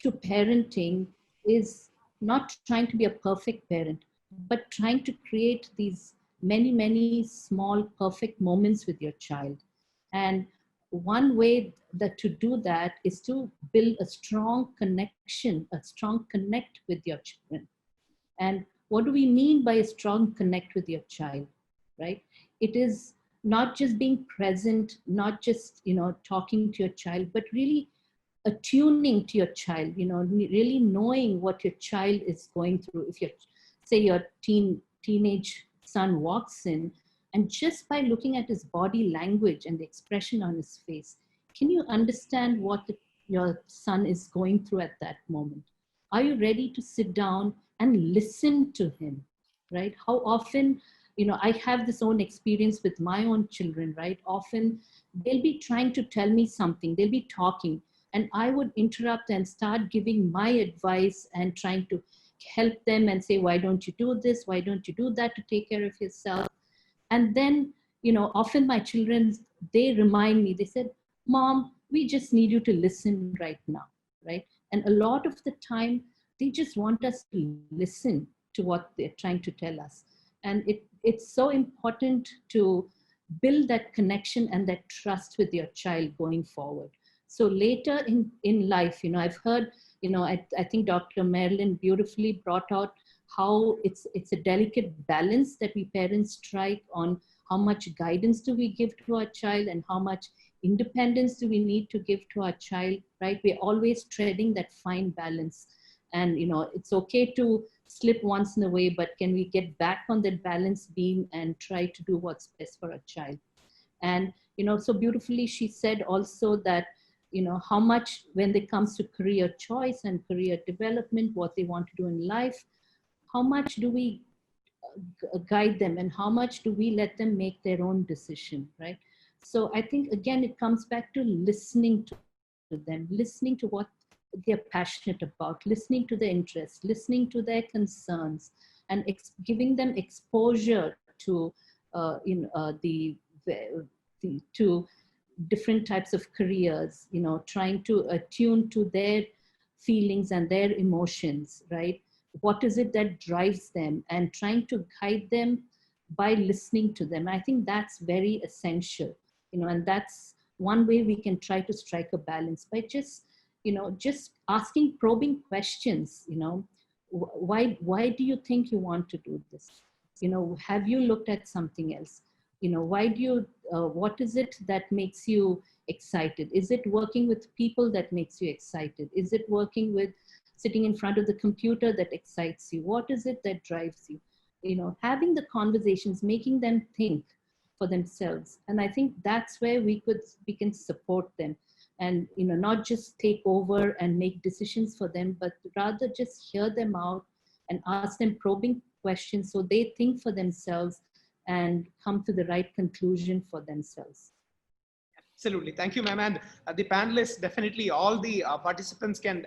to parenting is not trying to be a perfect parent, but trying to create these many, many small perfect moments with your child. And one way that to do that is to build a strong connection, a strong connect with your children. And what do we mean by a strong connect with your child, right? It is not just being present, not just, talking to your child, but really attuning to your child, really knowing what your child is going through. If your teenage son walks in, and just by looking at his body language and the expression on his face, can you understand what your son is going through at that moment? Are you ready to sit down and listen to him, right? How often, I have this own experience with my own children, right? Often they'll be trying to tell me something, they'll be talking, and I would interrupt and start giving my advice and trying to help them and say, why don't you do this? Why don't you do that to take care of yourself? And then, often my children, they remind me, they said, Mom, we just need you to listen right now, right? And a lot of the time, they just want us to listen to what they're trying to tell us. And it's so important to build that connection and that trust with your child going forward. So later in life, I've heard, I think Dr. Marilyn beautifully brought out how it's a delicate balance that we parents strike on how much guidance do we give to our child and how much independence do we need to give to our child, right? We're always treading that fine balance. And, it's okay to slip once in a way, but can we get back on that balance beam and try to do what's best for our child? And, so beautifully she said also that, how much when it comes to career choice and career development, what they want to do in life, how much do we guide them and how much do we let them make their own decision, right? So I think, again, it comes back to listening to them, listening to what they're passionate about, listening to their interests, listening to their concerns, and giving them exposure to to different types of careers, trying to attune to their feelings and their emotions, right? What is it that drives them, and trying to guide them by listening to them. I think that's very essential, and that's one way we can try to strike a balance by just asking probing questions, why do you think you want to do this? Have you looked at something else? Why do you, what is it that makes you excited? Is it working with people that makes you excited? Is it working with sitting in front of the computer that excites you? What is it that drives you? Having the conversations, making them think for themselves. And I think that's where we can support them and, not just take over and make decisions for them, but rather just hear them out and ask them probing questions so they think for themselves and come to the right conclusion for themselves. Absolutely. Thank you, ma'am. And the panelists, definitely all the participants can,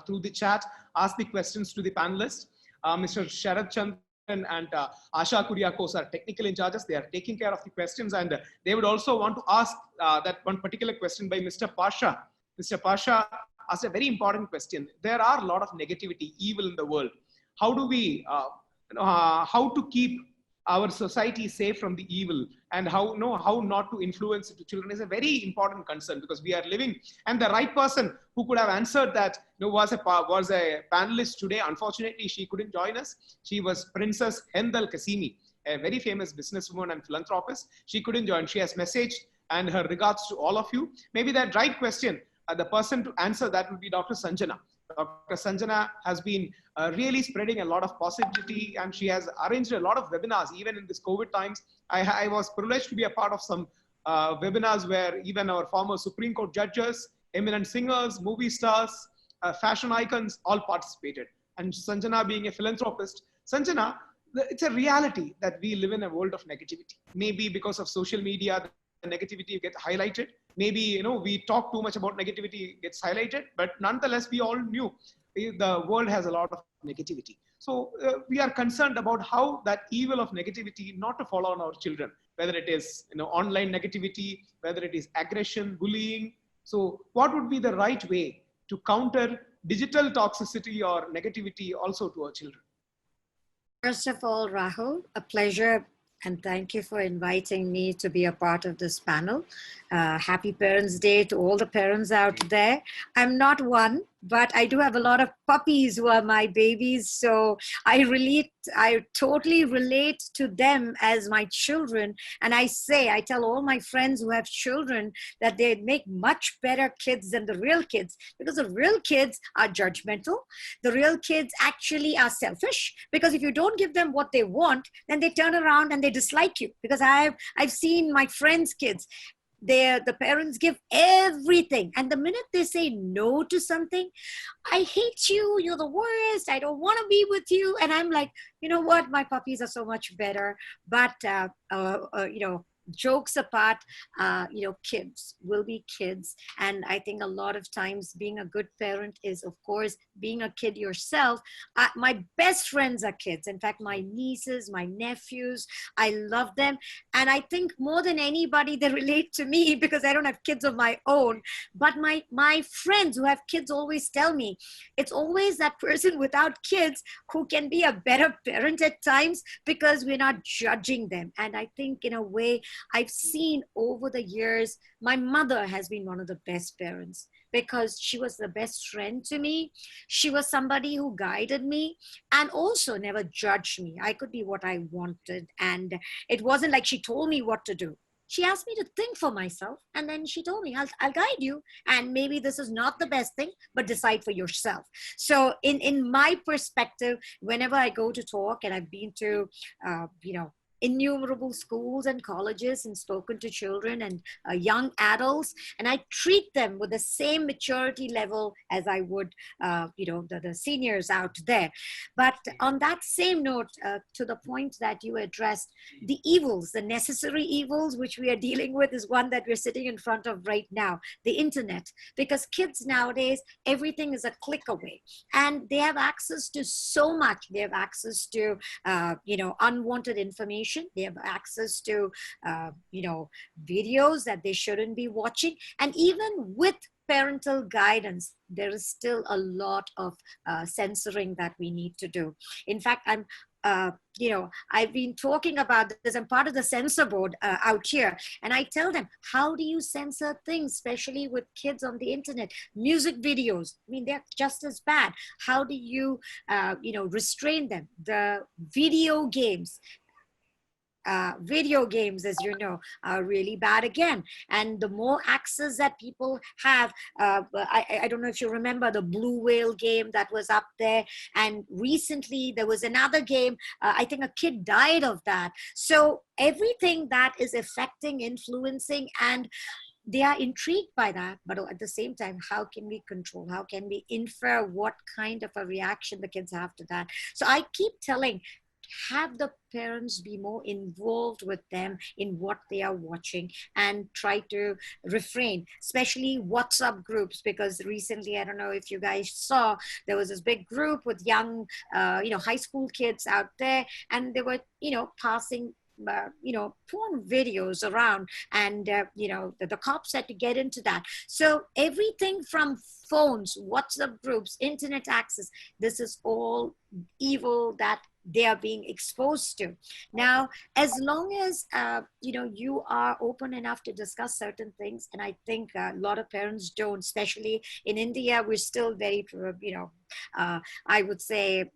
through the chat, ask the questions to the panelists. Mr. Sharad Chandran and Asha Kuriakos are technical in charges. They are taking care of the questions, and they would also want to ask that one particular question by Mr. Pasha. Mr. Pasha asked a very important question. There are a lot of negativity, evil in the world. How do we, how to keep our society safe from the evil, and how not to influence it to children is a very important concern, because we are living, and the right person who could have answered that was a panelist today. Unfortunately, she couldn't join us. She was Princess Hind Al-Qasimi, a very famous businesswoman and philanthropist. She couldn't join. She has messaged and her regards to all of you. Maybe that right question, the person to answer that would be Dr. Sanjana. Dr. Sanjana has been really spreading a lot of positivity, and she has arranged a lot of webinars even in this COVID times. I was privileged to be a part of some webinars where even our former Supreme Court judges, eminent singers, movie stars, fashion icons all participated. And Sanjana being a philanthropist, Sanjana, it's a reality that we live in a world of negativity. Maybe because of social media, the negativity gets highlighted. Maybe we talk too much about negativity gets highlighted, but nonetheless, we all knew the world has a lot of negativity. So we are concerned about how that evil of negativity not to fall on our children, whether it is online negativity, whether it is aggression, bullying. So what would be the right way to counter digital toxicity or negativity also to our children? First of all, Rahul, a pleasure, and thank you for inviting me to be a part of this panel. Happy Parents' Day to all the parents out there. I'm not one, but I do have a lot of puppies who are my babies, so I totally relate to them as my children. And I tell all my friends who have children that they make much better kids than the real kids, because the real kids are judgmental. The real kids actually are selfish, because if you don't give them what they want, then they turn around and they dislike you. Because I've seen my friends' kids, the parents give everything, and the minute they say no to something, I hate you, you're the worst, I don't want to be with you. And I'm like, you know what, my puppies are so much better. But jokes apart, kids will be kids. And I think a lot of times being a good parent is, of course, being a kid yourself. My best friends are kids. In fact, my nieces, my nephews, I love them. And I think more than anybody, they relate to me because I don't have kids of my own. But my friends who have kids always tell me, it's always that person without kids who can be a better parent at times, because we're not judging them. And I think in a way, I've seen over the years, my mother has been one of the best parents, because she was the best friend to me. She was somebody who guided me and also never judged me. I could be what I wanted. And it wasn't like she told me what to do. She asked me to think for myself. And then she told me, I'll guide you. And maybe this is not the best thing, but decide for yourself. So in my perspective, whenever I go to talk, and I've been to, innumerable schools and colleges and spoken to children and young adults, and I treat them with the same maturity level as I would, the seniors out there. But on that same note, to the point that you addressed, the evils, the necessary evils which we are dealing with is one that we're sitting in front of right now, the internet. Because kids nowadays, everything is a click away, and they have access to so much. They have access to, unwanted information. They have access to, videos that they shouldn't be watching. And even with parental guidance, there is still a lot of censoring that we need to do. In fact, I've been talking about this. I'm part of the censor board out here. And I tell them, how do you censor things, especially with kids on the internet? Music videos, I mean, they're just as bad. How do you, restrain them? The video games, as you know, are really bad again. And the more access that people have, I don't know if you remember the Blue Whale game that was up there. And recently there was another game, I think a kid died of that. So everything that is affecting, influencing, and they are intrigued by that, but at the same time, how can we control? How can we infer what kind of a reaction the kids have to that? So I keep telling, have the parents be more involved with them in what they are watching, and try to refrain, especially WhatsApp groups, because recently, I don't know if you guys saw, there was this big group with young, high school kids out there, and they were, passing porn videos around, and the cops had to get into that. So everything from phones, WhatsApp groups, internet access, this is all evil that they are being exposed to. Now, as long as you are open enough to discuss certain things, and I think a lot of parents don't, especially in India, we're still very, I would say,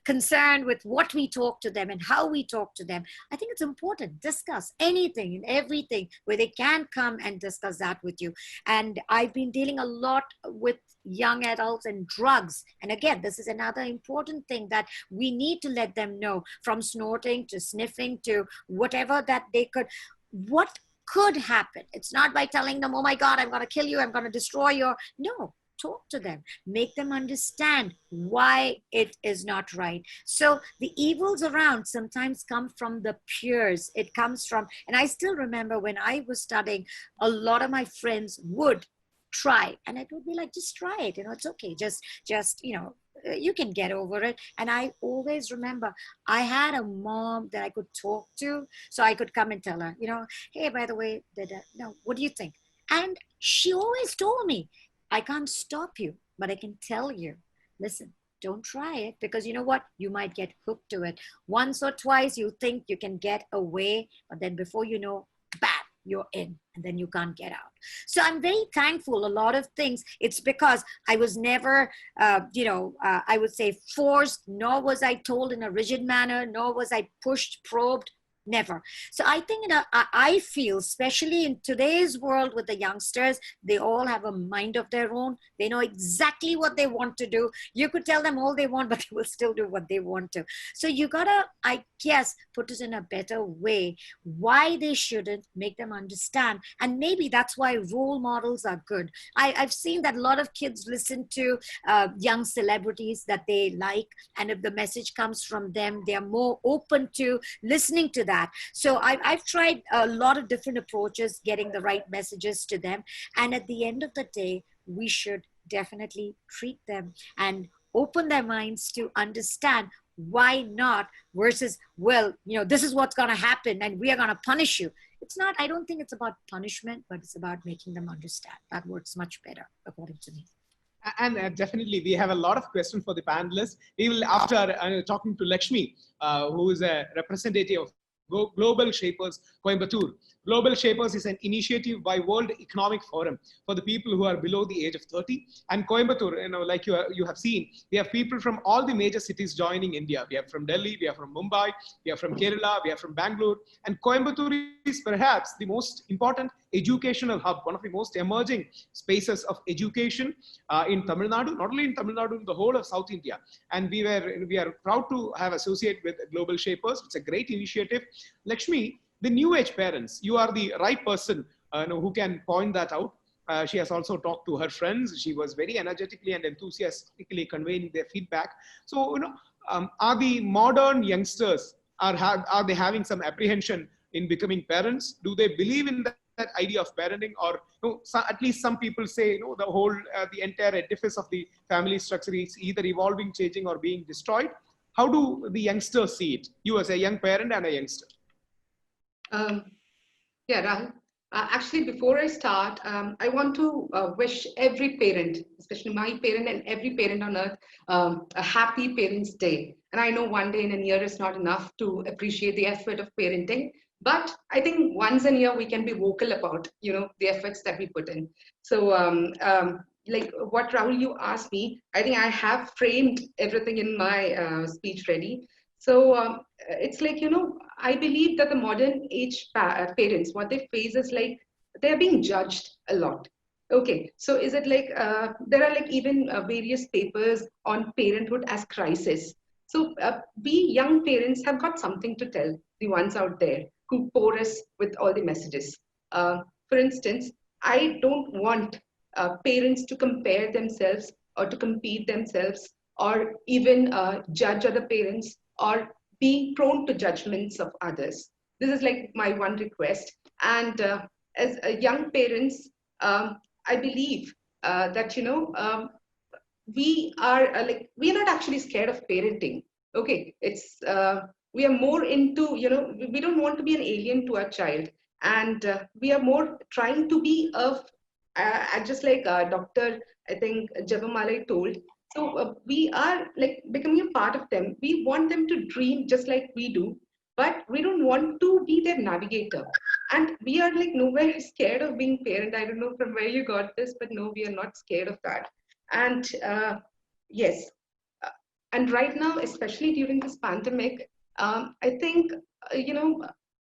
concerned with what we talk to them and how we talk to them. I think it's important. Discuss anything and everything where they can come and discuss that with you. And I've been dealing a lot with young adults and drugs. And again, this is another important thing that we need to let them know, from snorting to sniffing to whatever that they could, what could happen. It's not by telling them, oh my God, I'm going to kill you, I'm going to destroy you. No. Talk to them, make them understand why it is not right. So the evils around sometimes come from the peers. It comes from, and I still remember when I was studying, a lot of my friends would try, and it would be like, just try it, it's okay, just you can get over it. And I always remember I had a mom that I could talk to, so I could come and tell her, hey, by the way, what do you think? And she always told me, I can't stop you, but I can tell you, listen, don't try it, because you know what? You might get hooked to it. Once or twice you think you can get away, but then before you know, bam, you're in, and then you can't get out. So I'm very thankful. A lot of things, it's because I was never, I would say forced, nor was I told in a rigid manner, nor was I pushed, probed. Never. So I think, I feel, especially in today's world with the youngsters, they all have a mind of their own. They know exactly what they want to do. You could tell them all they want, but they will still do what they want to. So you gotta, I guess, put it in a better way, why they shouldn't, make them understand. And maybe that's why role models are good. I've seen that a lot of kids listen to young celebrities that they like. And if the message comes from them, they're more open to listening to that. So I've tried a lot of different approaches, getting the right messages to them. And at the end of the day, we should definitely treat them and open their minds to understand why not, versus, well, this is what's going to happen and we are going to punish you. It's not, I don't think it's about punishment, but it's about making them understand. That works much better, according to me. And definitely, we have a lot of questions for the panelists. We will, after talking to Lakshmi, who is a representative of Global Shapers Coimbatore. Global Shapers is an initiative by World Economic Forum for the people who are below the age of 30. And Coimbatore, like you have seen, we have people from all the major cities joining India. We have from Delhi, we have from Mumbai, we have from Kerala, we have from Bangalore. And Coimbatore is perhaps the most important educational hub, one of the most emerging spaces of education in Tamil Nadu, not only in Tamil Nadu, in the whole of South India. And we are proud to have associated with Global Shapers. It's a great initiative. Lakshmi, the new age parents, you are the right person who can point that out. She has also talked to her friends. She was very energetically and enthusiastically conveying their feedback. So, are the modern youngsters, are they having some apprehension in becoming parents? Do they believe in that idea of parenting? Or at least some people say, the whole, the entire edifice of the family structure is either evolving, changing, or being destroyed. How do the youngsters see it? You as a young parent and a youngster. Yeah, Rahul. Actually, before I start, I want to wish every parent, especially my parent and every parent on earth, a happy Parents' Day. And I know one day in a year is not enough to appreciate the effort of parenting, but I think once a year we can be vocal about, the efforts that we put in. So, like what Rahul, you asked me, I think I have framed everything in my speech ready. So it's like, I believe that the modern age parents, what they face is like, they're being judged a lot. Okay, so is it like, there are like even various papers on parenthood as crisis. So we young parents have got something to tell the ones out there who pour us with all the messages. For instance, I don't want parents to compare themselves or to compete themselves or even judge other parents or being prone to judgments of others. This is like my one request. And as young parents, I believe that, we are we are not actually scared of parenting. Okay, it's we are more into, we don't want to be an alien to our child. And we are more trying to be of, just like Dr. I think Javamalai told, so we are like becoming a part of them. We want them to dream just like we do, but we don't want to be their navigator. And we are like nowhere scared of being parent. I don't know from where you got this, but no, we are not scared of that. And yes, And right now, especially during this pandemic, I think,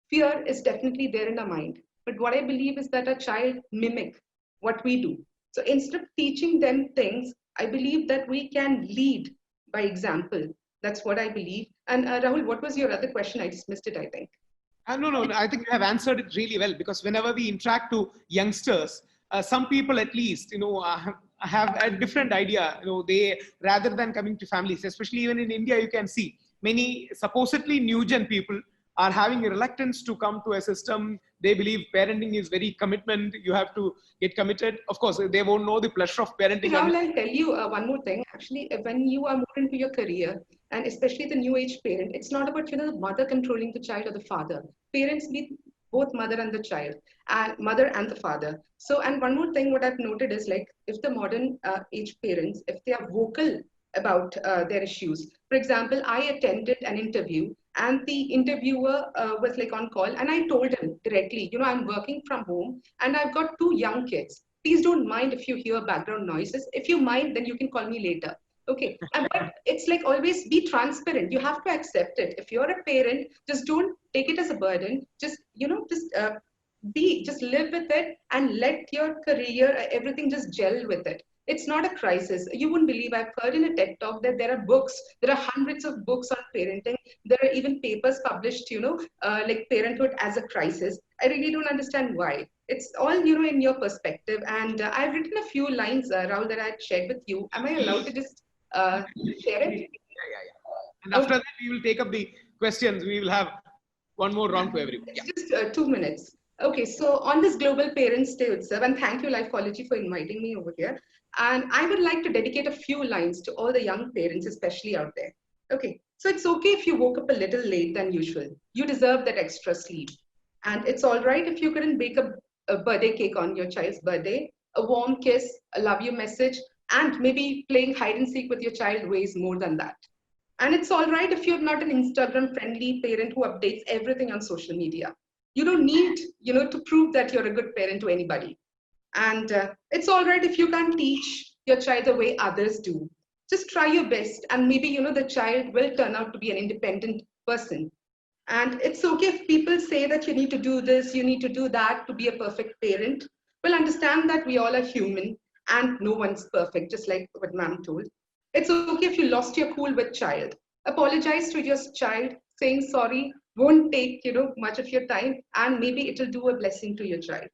fear is definitely there in our mind. But what I believe is that a child mimic what we do. So instead of teaching them things, I believe that we can lead by example. That's what I believe. And Rahul, what was your other question? I just missed it, I think. No, I think you have answered it really well, because whenever we interact to youngsters, some people at least, have a different idea. They, rather than coming to families, especially even in India, you can see many supposedly new gen people are having a reluctance to come to a system. They believe parenting is very commitment. You have to get committed. Of course, they won't know the pleasure of parenting. Rahul, I'll tell you one more thing. Actually, when you are more into your career, and especially the new age parent, it's not about the mother controlling the child or the father. Parents need both mother and the child, and mother and the father. So, and one more thing, what I've noted is like if the modern age parents, if they are vocal about their issues. For example, I attended an interview and the interviewer was like on call, and I told him directly, I'm working from home and I've got 2 young kids. Please don't mind if you hear background noises. If you mind, then you can call me later. Okay. But it's like always be transparent. You have to accept it. If you're a parent, just don't take it as a burden. Just, just live with it and let your career, everything just gel with it. It's not a crisis. You wouldn't believe, I've heard in a TED talk that there are books, there are hundreds of books on parenting. There are even papers published, like parenthood as a crisis. I really don't understand why. It's all, in your perspective. And I've written a few lines, Rahul, that I had shared with you. Am I allowed to just share it? Yeah. And after that, we will take up the questions. We will have one more round for everyone. It's just 2 minutes. Okay, so on this Global Parents Day itself, and thank you Lifology for inviting me over here. And I would like to dedicate a few lines to all the young parents, especially out there. Okay, so it's okay if you woke up a little late than usual. You deserve that extra sleep. And it's all right if you couldn't bake a birthday cake on your child's birthday. A warm kiss, a love you message, and maybe playing hide and seek with your child weighs more than that. And it's all right if you're not an Instagram-friendly parent who updates everything on social media. You don't need, to prove that you're a good parent to anybody. And it's all right if you can't teach your child the way others do. Just try your best, and maybe, the child will turn out to be an independent person. And it's okay if people say that you need to do this, you need to do that to be a perfect parent. Well, understand that we all are human and no one's perfect, just like what ma'am told. It's okay if you lost your cool with child. Apologize to your child. Saying sorry won't take, much of your time, and maybe it'll do a blessing to your child.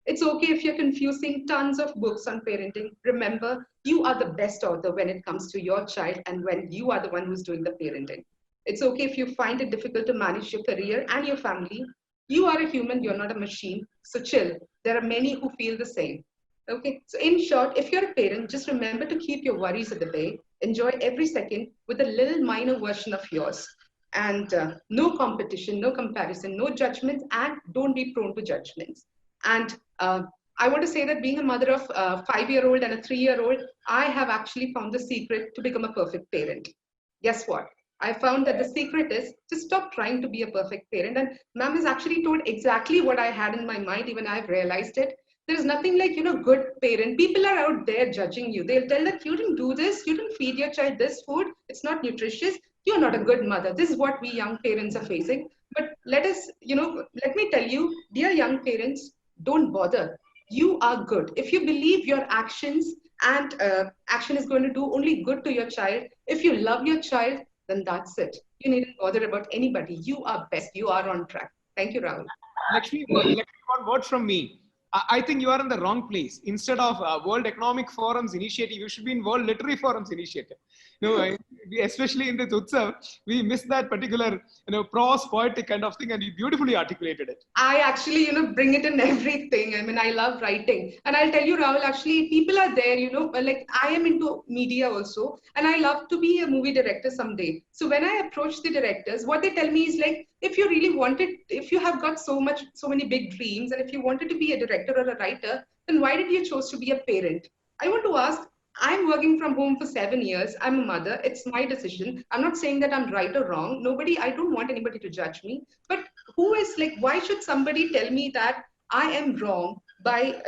It's okay if you're confusing tons of books on parenting. Remember, you are the best author when it comes to your child and when you are the one who's doing the parenting. It's okay if you find it difficult to manage your career and your family. You are a human, you're not a machine. So chill. There are many who feel the same. Okay, so in short, if you're a parent, just remember to keep your worries at the bay. Enjoy every second with a little minor version of yours. And no competition, no comparison, no judgments, and don't be prone to judgments. And I want to say that being a mother of a 5-year-old and a 3-year-old, I have actually found the secret to become a perfect parent. Guess what? I found that the secret is to stop trying to be a perfect parent. And ma'am has actually told exactly what I had in my mind, even I've realized it. There's nothing like, good parent. People are out there judging you. They'll tell that you didn't do this, you didn't feed your child this food, it's not nutritious, you're not a good mother. This is what we young parents are facing. But let me tell you, dear young parents, don't bother. You are good. If you believe your actions and action is going to do only good to your child, if you love your child, then that's it. You needn't bother about anybody. You are best. You are on track. Thank you, Rahul. Lakshmi, one word from me. I think you are in the wrong place. Instead of World Economic Forum's initiative, you should be in World Literary Forum's initiative. Especially in the Utsav, we missed that particular, prose, poetic kind of thing, and you beautifully articulated it. I actually, bring it in everything. I mean, I love writing. And I'll tell you, Rahul, actually, people are there, like I am into media also, and I love to be a movie director someday. So when I approach the directors, what they tell me is like, if you really wanted, if you have got so many big dreams, and if you wanted to be a director or a writer, then why did you choose to be a parent? I want to ask, I'm working from home for 7 years. I'm a mother. It's my decision. I'm not saying that I'm right or wrong. I don't want anybody to judge me. But who is like, why should somebody tell me that I am wrong by,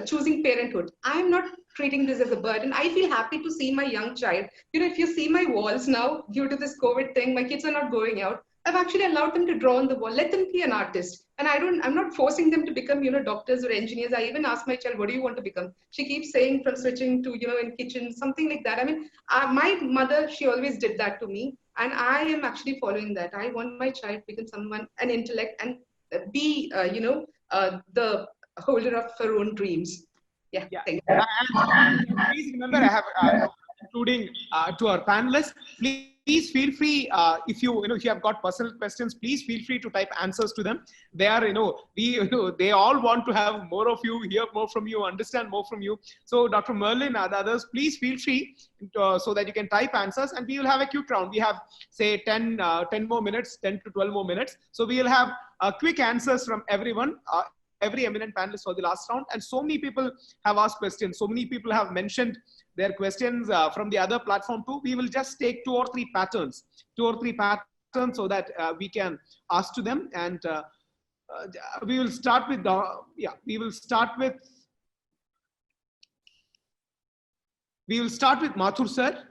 choosing parenthood? I'm not treating this as a burden. I feel happy to see my young child. You know, if you see my walls now, due to this COVID thing, my kids are not going out. I've actually allowed them to draw on the wall. Let them be an artist. And I'm not forcing them to become, doctors or engineers. I even asked my child, what do you want to become? She keeps saying from switching to, in kitchen, something like that. I mean, my mother, she always did that to me. And I am actually following that. I want my child to become someone, an intellect, and be, the holder of her own dreams. Yeah. Thank you. Please remember, I have including to our panelists. Please feel free if you have got personal questions. Please feel free to type answers to them. They are they all want to have more of you, hear more from you, understand more from you. So Dr. Merlin and others, please feel free so that you can type answers, and we will have a quick round. We have say 10 more minutes, 10 to 12 more minutes. So we will have quick answers from everyone. Every eminent panelist for the last round, and so many people have asked questions. So many people have mentioned their questions from the other platform too. We will just take two or three patterns, so that we can ask to them. And we will start with Mathur sir.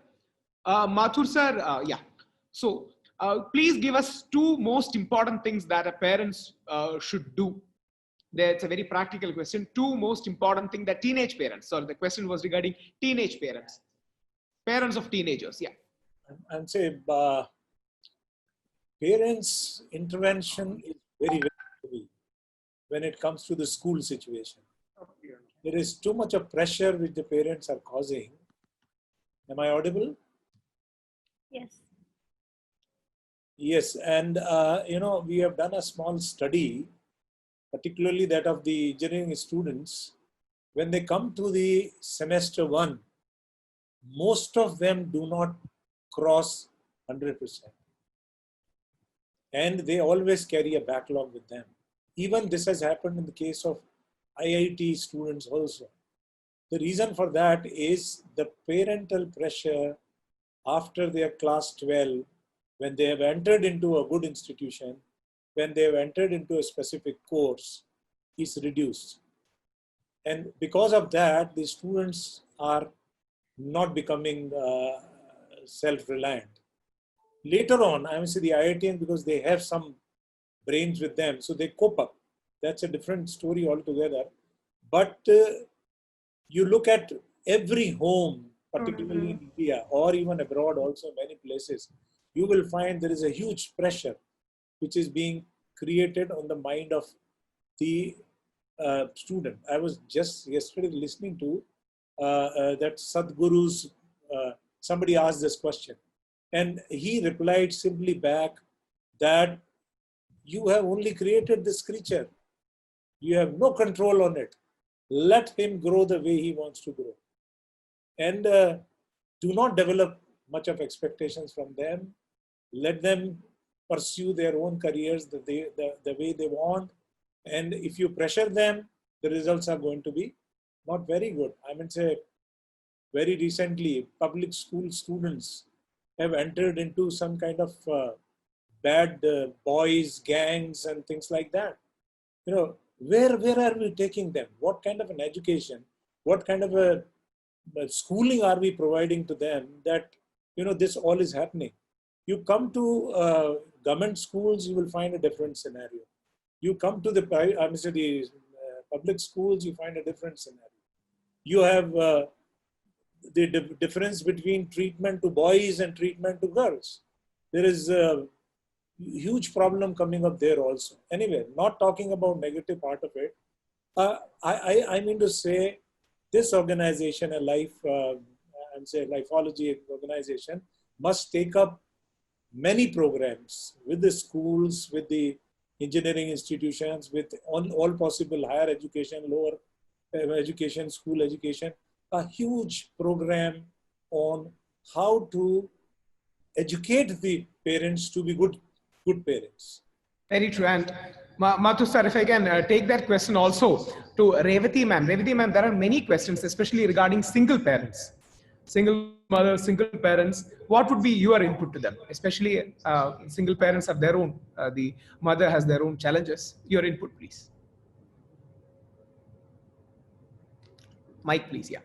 Mathur sir, yeah. So please give us two most important things that a parents should do. That's a very practical question. Two most important things that teenage parents, so the question was regarding teenage parents of teenagers. Yeah. And say parents' intervention is very, very heavy when it comes to the school situation. There is too much of pressure which the parents are causing. Am I audible? Yes. Yes, and we have done a small study, particularly that of the engineering students. When they come to the semester 1, most of them do not cross 100%. And they always carry a backlog with them. Even this has happened in the case of IIT students also. The reason for that is the parental pressure after their class 12, when they have entered into a good institution, when they have entered into a specific course, is reduced. And because of that, the students are not becoming self-reliant. Later on, I would say the IITians, because they have some brains with them, so they cope up. That's a different story altogether. But you look at every home, particularly in India or even abroad also, many places, you will find there is a huge pressure which is being created on the mind of the student. I was just yesterday listening to that Sadhguru's, somebody asked this question, and he replied simply back that you have only created this creature. You have no control on it. Let him grow the way he wants to grow. And do not develop much of expectations from them. Let them pursue their own careers the way they want. And if you pressure them, the results are going to be not very good. I mean, say, very recently, public school students have entered into some kind of bad boys, gangs, and things like that. Where are we taking them? What kind of an education? What kind of a schooling are we providing to them that, this all is happening? You come to government schools, you will find a different scenario. You come to the public schools, you find a different scenario. You have the difference between treatment to boys and treatment to girls. There is a huge problem coming up there also. Anyway, not talking about negative part of it. I mean to say, this organization, a Lifology organization, must take up many programs with the schools, with the engineering institutions, with all possible higher education, lower education, school education, a huge program on how to educate the parents to be good parents. Very true. And Mathu sir, if I can take that question also to Revati ma'am. Revati ma'am, there are many questions, especially regarding single parents, single mothers, single parents. What would be your input to them? Especially single parents have their own, the mother has their own challenges. Your input, please. Mike, please. Yeah.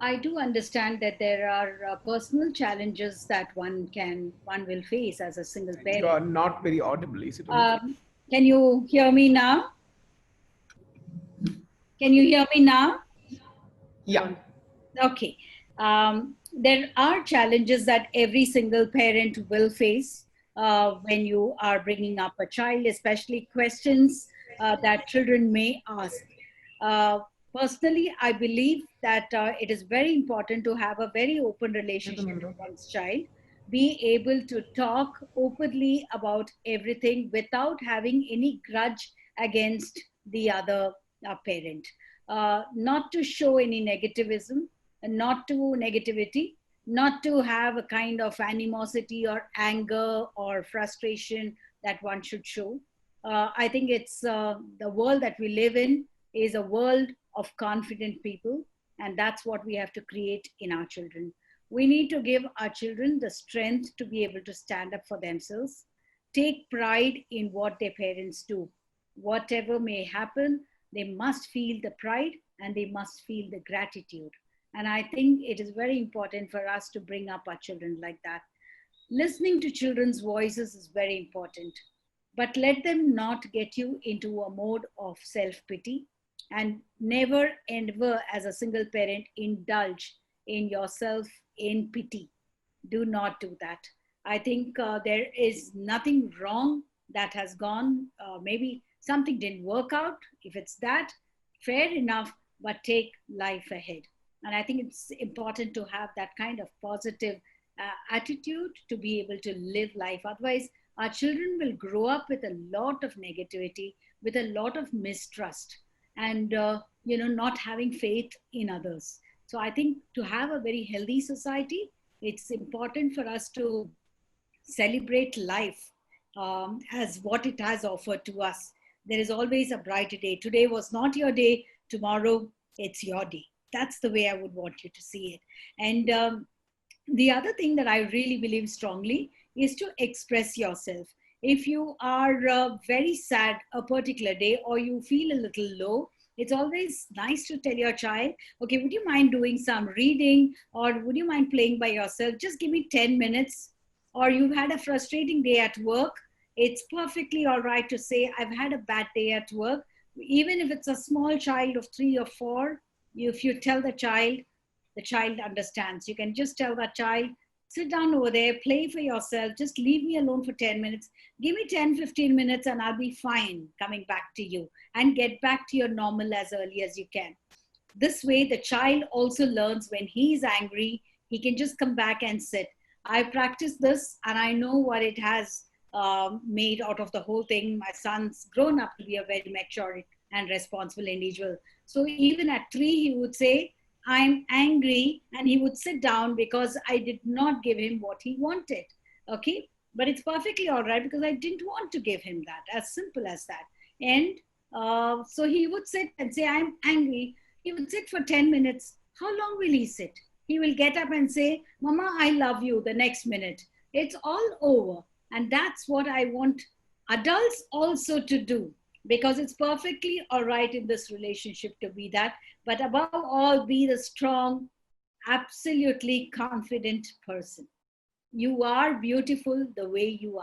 I do understand that there are personal challenges that one will face as a single You parent. are not very audible. Is it okay? Can you hear me now? Can you hear me now? Yeah. Okay. There are challenges that every single parent will face when you are bringing up a child, especially questions that children may ask. Personally, I believe that it is very important to have a very open relationship with one's child, be able to talk openly about everything without having any grudge against the other parent. Not to show any negativism, not to negativity, not to have a kind of animosity or anger or frustration that one should show. I think it's the world that we live in is a world of confident people, and that's what we have to create in our children. We need to give our children the strength to be able to stand up for themselves, take pride in what their parents do. Whatever may happen, they must feel the pride and they must feel the gratitude. And I think it is very important for us to bring up our children like that. Listening to children's voices is very important, but let them not get you into a mode of self-pity, and never, ever, as a single parent, indulge in yourself in pity. Do not do that. I think there is nothing wrong that has gone. Maybe something didn't work out. If it's that, fair enough, but take life ahead. And I think it's important to have that kind of positive attitude to be able to live life. Otherwise, our children will grow up with a lot of negativity, with a lot of mistrust, and not having faith in others. So I think to have a very healthy society, it's important for us to celebrate life as what it has offered to us. There is always a brighter day. Today was not your day. Tomorrow, it's your day. That's the way I would want you to see it. And the other thing that I really believe strongly is to express yourself. If you are very sad a particular day, or you feel a little low, it's always nice to tell your child, okay, would you mind doing some reading, or would you mind playing by yourself? Just give me 10 minutes. Or you've had a frustrating day at work. It's perfectly all right to say, I've had a bad day at work. Even if it's a small child of 3 or 4, if you tell the child understands. You can just tell that child, sit down over there, play for yourself, just leave me alone for 10 minutes. Give me 10, 15 minutes and I'll be fine coming back to you, and get back to your normal as early as you can. This way, the child also learns when he's angry, he can just come back and sit. I practiced this and I know what it has made out of the whole thing. My son's grown up to be a very mature and responsible individual. So even at 3, he would say, I'm angry, and he would sit down because I did not give him what he wanted. Okay, but it's perfectly all right because I didn't want to give him that. As simple as that. And so he would sit and say, I'm angry. He would sit for 10 minutes. How long will he sit? He will get up and say, Mama, I love you the next minute. It's all over. And that's what I want adults also to do, because it's perfectly all right in this relationship to be that. But above all, be the strong, absolutely confident person. You are beautiful the way you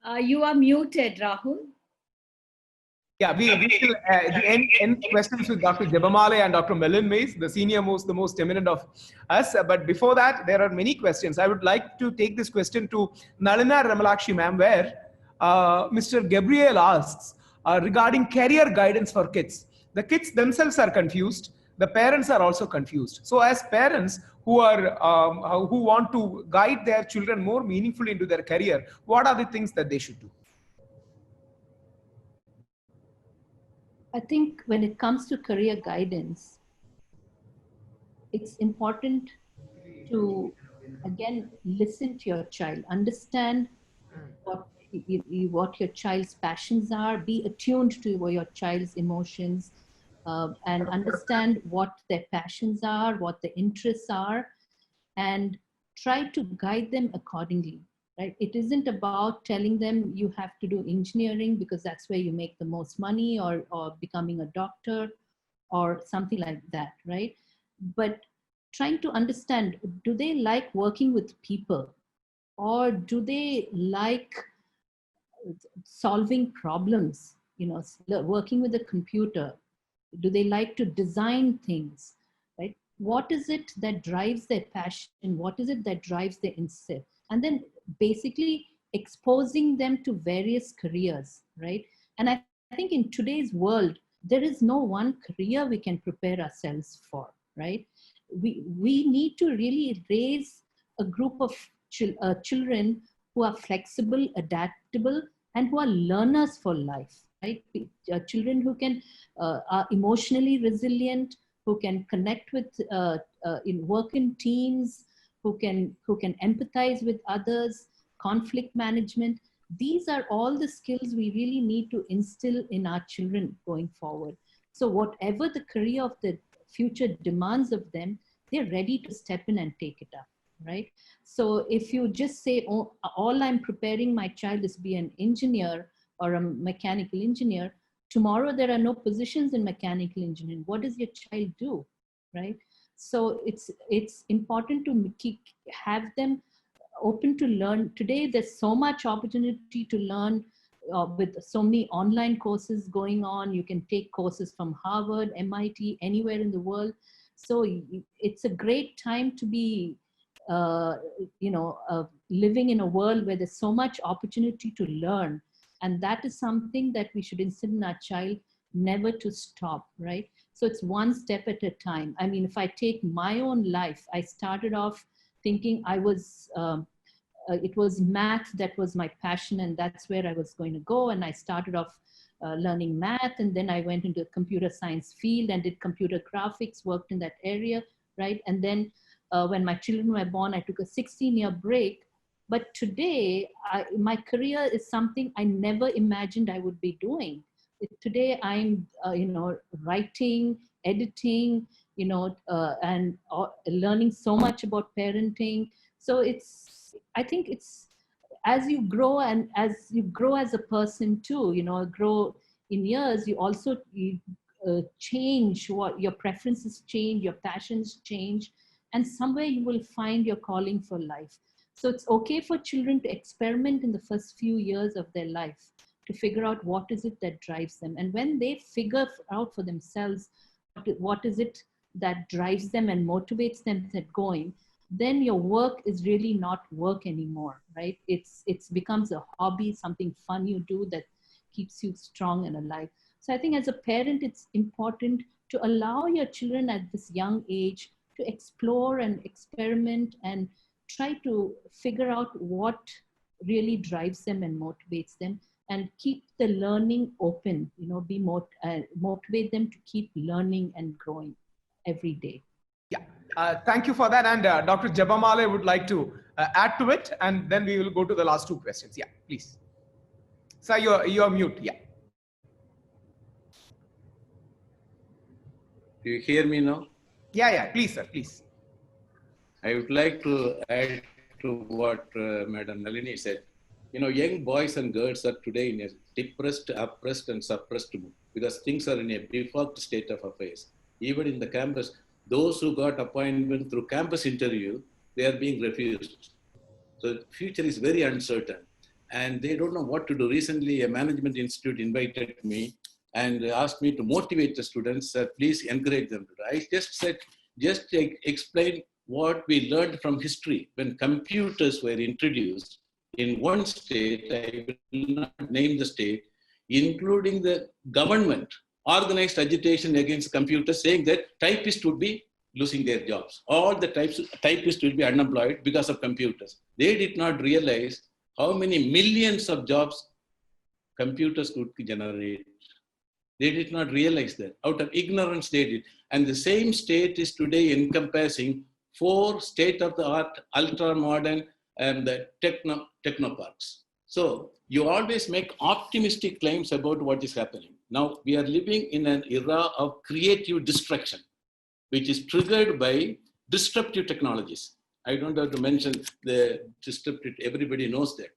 are. You are muted, Rahul. Yeah, we still the end questions with Dr. Jebamale and Dr. Melin Mays, the most eminent of us. But before that, there are many questions. I would like to take this question to Nalina Ramalakshi ma'am, where Mr. Gabriel asks regarding career guidance for kids. The kids themselves are confused. The parents are also confused. So as parents who want to guide their children more meaningfully into their career, what are the things that they should do? I think when it comes to career guidance, it's important to, again, listen to your child, understand what your child's passions are, be attuned to your child's emotions, and understand what their passions are, what their interests are, and try to guide them accordingly. right? It isn't about telling them you have to do engineering because that's where you make the most money, or becoming a doctor or something like that, right? But trying to understand, do they like working with people, or do they like solving problems, working with a computer? Do they like to design things, right? What is it that drives their passion? What is it that drives their interest? And then basically exposing them to various careers, right? And I think in today's world, there is no one career we can prepare ourselves for, right? We need to really raise a group of children who are flexible, adaptable, and who are learners for life, right? Children who can are emotionally resilient, who can connect with, work in teams, who can empathize with others, conflict management. These are all the skills we really need to instill in our children going forward. So whatever the career of the future demands of them, they're ready to step in and take it up, right? So if you just say, oh, all I'm preparing my child is to be an engineer or a mechanical engineer, tomorrow there are no positions in mechanical engineering. What does your child do, right? So it's important to have them open to learn. Today, there's so much opportunity to learn with so many online courses going on. You can take courses from Harvard, MIT, anywhere in the world. So it's a great time to be, living in a world where there's so much opportunity to learn. And that is something that we should instill in our child, never to stop, right? So it's one step at a time. I mean, if I take my own life, I started off thinking I was, it was math that was my passion, and that's where I was going to go. And I started off learning math, and then I went into the computer science field and did computer graphics, worked in that area, right? And then when my children were born, I took a 16-year break. But today, my career is something I never imagined I would be doing. Today, I'm, writing, editing, and learning so much about parenting. So I think it's, as you grow and as you grow as a person too, grow in years, you also change, what your preferences change, your passions change, and somewhere you will find your calling for life. So it's okay for children to experiment in the first few years of their life to figure out what is it that drives them. And when they figure out for themselves what is it that drives them and motivates them to get going, then your work is really not work anymore, right? It's becomes a hobby, something fun you do that keeps you strong and alive. So I think as a parent, it's important to allow your children at this young age to explore and experiment and try to figure out what really drives them and motivates them, and keep the learning open, motivate them to keep learning and growing every day. Yeah, thank you for that. And Dr. Jabamale would like to add to it, and then we will go to the last two questions. Yeah, please. Sir, you're mute. Yeah. Do you hear me now? Yeah, please, sir, please. I would like to add to what Madam Nalini said. Young boys and girls are today in a depressed, oppressed, and suppressed mood because things are in a default state of affairs. Even in the campus, those who got appointment through campus interview, they are being refused. So the future is very uncertain and they don't know what to do. Recently, a management institute invited me and asked me to motivate the students, please encourage them. I just said, just explain what we learned from history. When computers were introduced in one state, I will not name the state, including the government, organized agitation against computers, saying that typists would be losing their jobs. All the typists will be unemployed because of computers. They did not realize how many millions of jobs computers could generate. They did not realize that. Out of ignorance, they did. And the same state is today encompassing 4 state-of-the-art, ultra-modern technoparks. So you always make optimistic claims about what is happening. Now we are living in an era of creative destruction, which is triggered by disruptive technologies. I don't have to mention the disruptive, everybody knows that.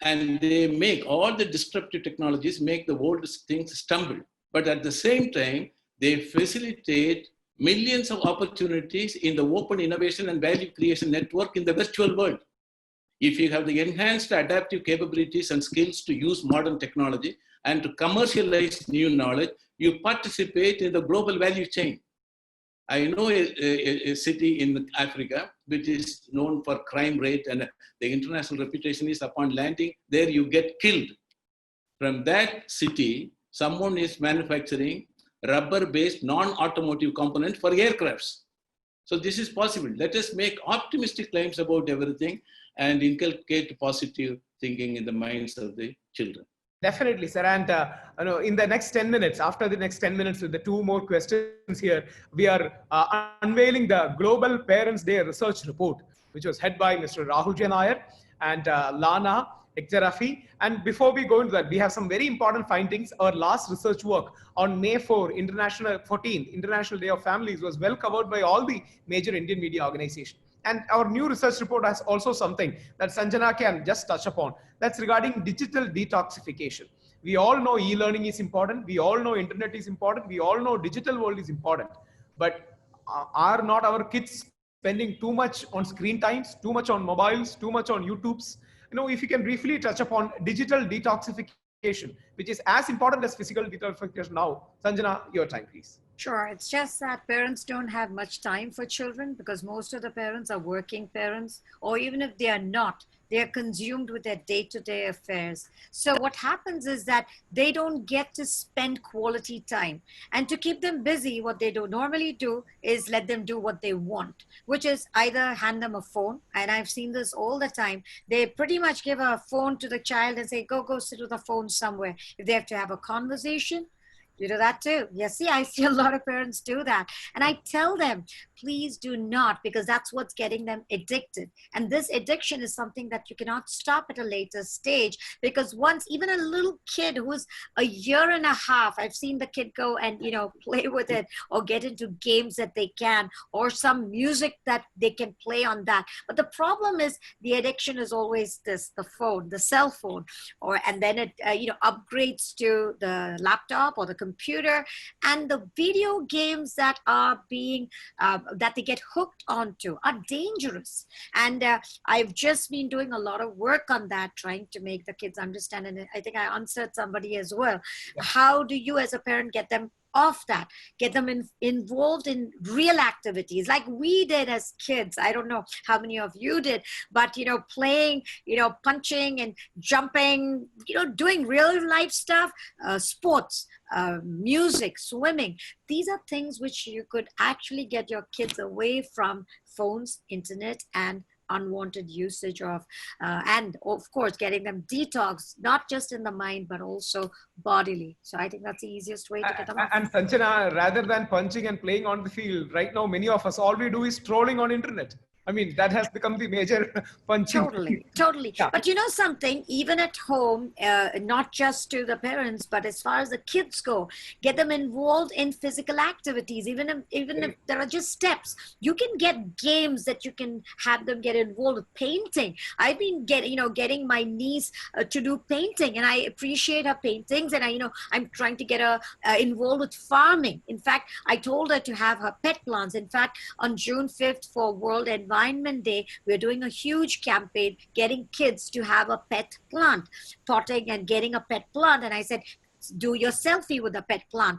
And they make all the disruptive technologies make the old things stumble. But at the same time, they facilitate millions of opportunities in the open innovation and value creation network in the virtual world. If you have the enhanced adaptive capabilities and skills to use modern technology and to commercialize new knowledge, you participate in the global value chain. I know a city in Africa which is known for crime rate, and the international reputation is upon landing, there you get killed. From that city, someone is manufacturing rubber-based non-automotive component for aircrafts. So this is possible. Let us make optimistic claims about everything and inculcate positive thinking in the minds of the children. Definitely, sir. And in the next 10 minutes, after the next 10 minutes, with the 2 more questions here, we are unveiling the Global Parents Day Research Report, which was head by Mr. Rahul Eyre and Lana Ekjarafi. And before we go into that, we have some very important findings. Our last research work on May 14, International Day of Families, was well covered by all the major Indian media organizations. And our new research report has also something that Sanjana can just touch upon. That's regarding digital detoxification. We all know e-learning is important. We all know internet is important. We all know digital world is important. But are not our kids spending too much on screen times, too much on mobiles, too much on YouTubes? If you can briefly touch upon digital detoxification, which is as important as physical detoxification now. Sanjana, your time, please. Sure. It's just that parents don't have much time for children because most of the parents are working parents, or even if they are not, they are consumed with their day-to-day affairs. So what happens is that they don't get to spend quality time. And to keep them busy, what they normally do is let them do what they want, which is either hand them a phone. And I've seen this all the time. They pretty much give a phone to the child and say, go sit with the phone somewhere. If they have to have a conversation, you do that too. Yes, see, I see a lot of parents do that. And I tell them, please do not, because that's what's getting them addicted. And this addiction is something that you cannot stop at a later stage, because once even a little kid who's a year and a half, I've seen the kid go and, play with it or get into games that they can, or some music that they can play on that. But the problem is the addiction is always this, the phone, the cell phone, and then it, upgrades to the laptop or the computer, and the video games that are being that they get hooked onto are dangerous. And I've just been doing a lot of work on that, trying to make the kids understand. And I think I answered somebody as well. Yeah. How do you as a parent get them off that, get them involved in real activities like we did as kids? I don't know how many of you did, but playing, punching and jumping, doing real life stuff, sports, music, swimming. These are things which you could actually get your kids away from phones, internet, and unwanted usage of, and of course getting them detox, not just in the mind but also bodily. So I think that's the easiest way to get them off. And Sanjana, rather than punching and playing on the field, right now many of us, all we do is trolling on internet. I mean, that has become the major punching. Totally. Yeah. But something, even at home, not just to the parents, but as far as the kids go, get them involved in physical activities. Even if there are just steps, you can get games that you can have them get involved with. Painting. I've been getting my niece to do painting, and I appreciate her paintings, and I'm trying to get her involved with farming. In fact, I told her to have her pet plants. In fact, on June 5th for World Environment Day, we're doing a huge campaign getting kids to have a pet plant, potting and getting a pet plant. And I said, do your selfie with a pet plant.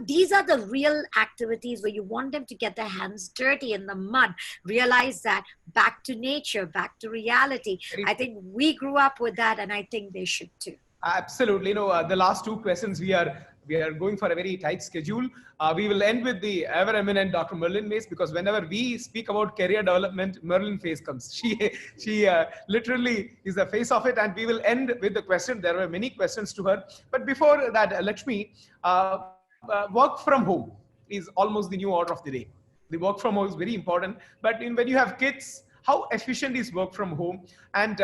These are the real activities where you want them to get their hands dirty in the mud, realize that, back to nature, back to reality. I think we grew up with that, and I think they should too. Absolutely. The last 2 questions, we are going for a very tight schedule. We will end with the ever eminent Dr. Merlin Mays, because whenever we speak about career development, Merlin Face comes. She literally is the face of it. And we will end with the question. There were many questions to her. But before that, Lakshmi, work from home is almost the new order of the day. The work from home is very important. But when you have kids, how efficient is work from home? And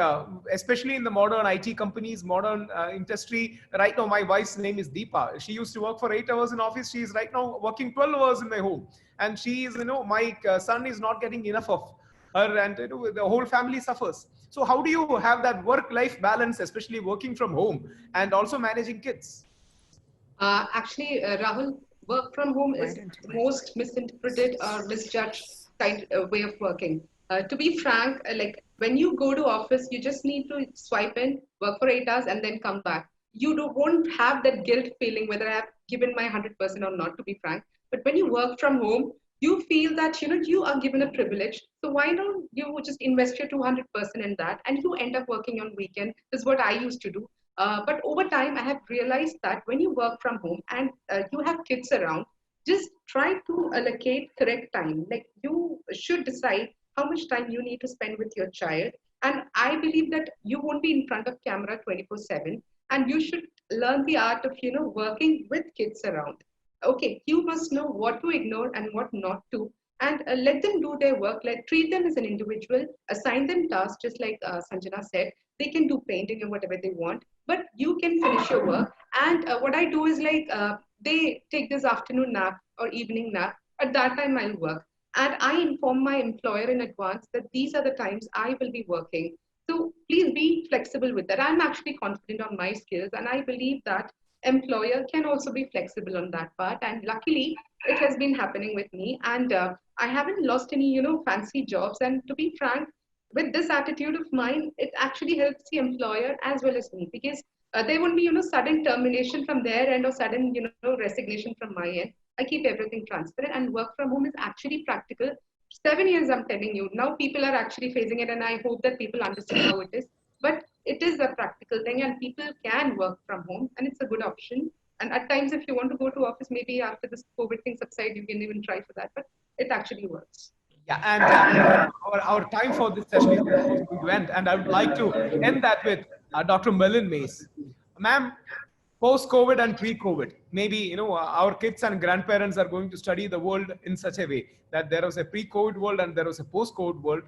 especially in the modern IT companies, modern industry, right now my wife's name is Deepa. She used to work for 8 hours in office. She is right now working 12 hours in my home. And she is, my son is not getting enough of her, and the whole family suffers. So how do you have that work-life balance, especially working from home and also managing kids? Actually, Rahul, work from home is the most misinterpreted or misjudged way of working. To be frank, like when you go to office, you just need to swipe in, work for 8 hours, and then come back. You won't have that guilt feeling whether I have given my 100% or not, to be frank. But when you work from home, you feel that you are given a privilege. So why don't you just invest your 200% in that, and you end up working on weekend? This is what I used to do. But over time, I have realized that when you work from home and you have kids around, just try to allocate correct time. Like you should decide how much time you need to spend with your child. And I believe that you won't be in front of camera 24/7, and you should learn the art of working with kids around. Okay, you must know what to ignore and what not to, and let them do their work. Let treat them as an individual, assign them tasks, just like Sanjana said. They can do painting or whatever they want, but you can finish your work. And what I do is like they take this afternoon nap or evening nap. At that time, I'll work, and I inform my employer in advance that these are the times I will be working. So please be flexible with that. I'm actually confident on my skills, and I believe that employer can also be flexible on that part. And luckily, it has been happening with me, and I haven't lost any fancy jobs. And to be frank, with this attitude of mine, it actually helps the employer as well as me, because there won't be sudden termination from their end or sudden resignation from my end. I keep everything transparent, and work from home is actually practical. 7 years, I'm telling you. Now people are actually facing it, and I hope that people understand how it is. But it is a practical thing, and people can work from home, and it's a good option. And at times, if you want to go to office, maybe after this COVID thing subsides, you can even try for that. But it actually works. Yeah, and our time for this session is almost going to end, and I would like to end that with Dr. Merlin Mays. Ma'am, post-COVID and pre-COVID, maybe our kids and grandparents are going to study the world in such a way that there was a pre-COVID world and there was a post-COVID world.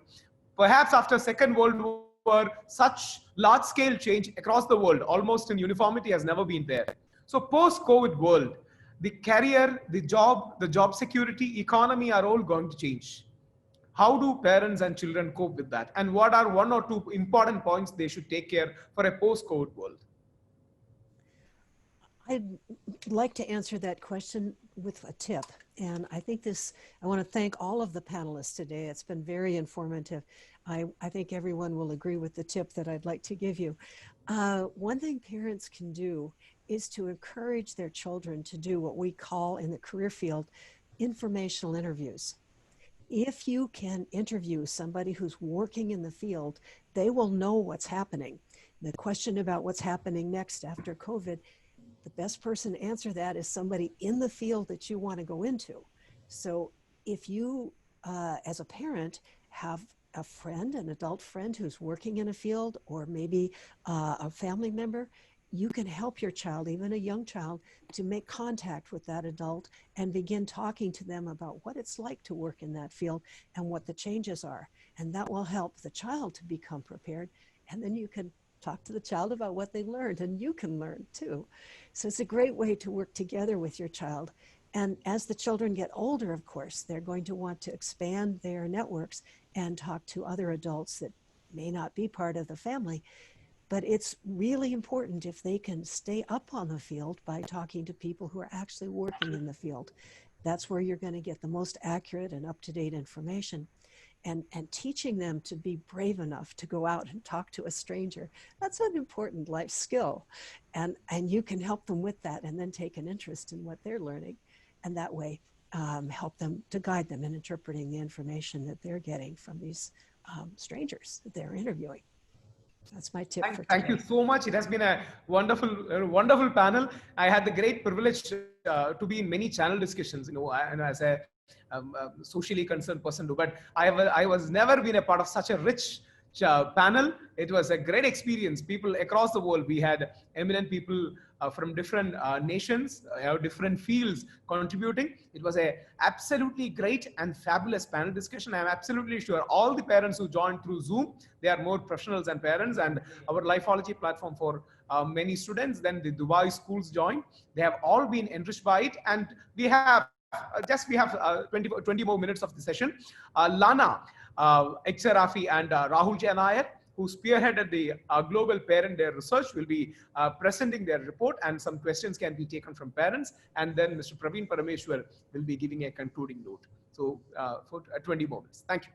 Perhaps after Second World War, such large-scale change across the world, almost in uniformity, has never been there. So post-COVID world, the career, the job security, economy are all going to change. How do parents and children cope with that? And what are one or two important points they should take care for a post-COVID world? I'd like to answer that question with a tip. And I want to thank all of the panelists today. It's been very informative. I think everyone will agree with the tip that I'd like to give you. One thing parents can do is to encourage their children to do what we call in the career field informational interviews. If you can interview somebody who's working in the field, they will know what's happening. The question about what's happening next after COVID, the best person to answer that is somebody in the field that you want to go into. So if you, as a parent, have a friend, an adult friend who's working in a field, or maybe a family member, you can help your child, even a young child, to make contact with that adult and begin talking to them about what it's like to work in that field and what the changes are. And that will help the child to become prepared. And then you can talk to the child about what they learned, and you can learn too. So it's a great way to work together with your child. And as the children get older, of course, they're going to want to expand their networks and talk to other adults that may not be part of the family. But it's really important if they can stay up on the field by talking to people who are actually working in the field. That's where you're going to get the most accurate and up-to-date information. And teaching them to be brave enough to go out and talk to a stranger. That's an important life skill. And you can help them with that and then take an interest in what they're learning. And that way help them to guide them in interpreting the information that they're getting from these strangers that they're interviewing. That's my tip for today. Thank you so much. It has been a wonderful panel. I had the great privilege to be in many channel discussions, and as a socially concerned person too. But I was never been a part of such a rich panel. It was a great experience. People across the world. We had eminent people from different nations, different fields contributing. It was a absolutely great and fabulous panel discussion. I'm absolutely sure all the parents who joined through Zoom, they are more professionals and parents, and our Lifology platform for many students. Then the Dubai schools joined. They have all been enriched by it, and we have we have 20 more minutes of the session. Lana Eksharafi and Rahul Chennai, who spearheaded the Global Parent Day research, will be presenting their report, and some questions can be taken from parents. And then Mr. Praveen Parameshwar will be giving a concluding note. So for 20 more minutes. Thank you.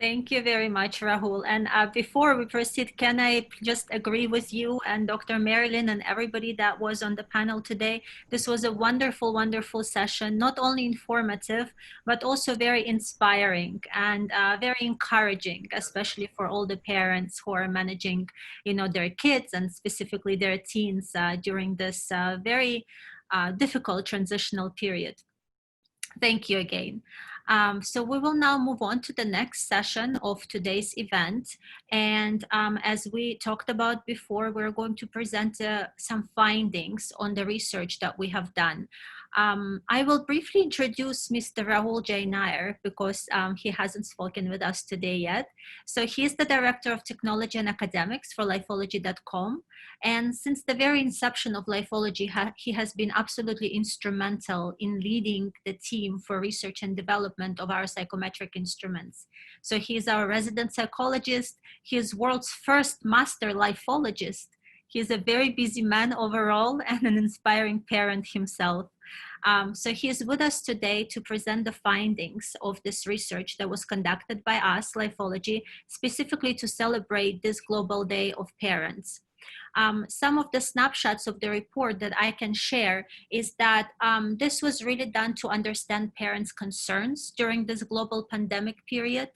Thank you very much, Rahul. And before we proceed, can I just agree with you and Dr. Marilyn and everybody that was on the panel today? This was a wonderful, wonderful session, not only informative, but also very inspiring and very encouraging, especially for all the parents who are managing, you know, their kids and specifically their teens during this very difficult transitional period. Thank you again. So we will now move on to the next session of today's event. And as we talked about before, we're going to present some findings on the research that we have done. I will briefly introduce Mr. Rahul Jainayar because he hasn't spoken with us today yet. So he is the Director of Technology and Academics for Lifology.com. And since the very inception of Lifology, he has been absolutely instrumental in leading the team for research and development of our psychometric instruments. So he is our resident psychologist. He is world's first master lifologist. He is a very busy man overall and an inspiring parent himself. So he is with us today to present the findings of this research that was conducted by us, Lifology, specifically to celebrate this Global Day of Parents. Some of the snapshots of the report that I can share is that this was really done to understand parents' concerns during this global pandemic period,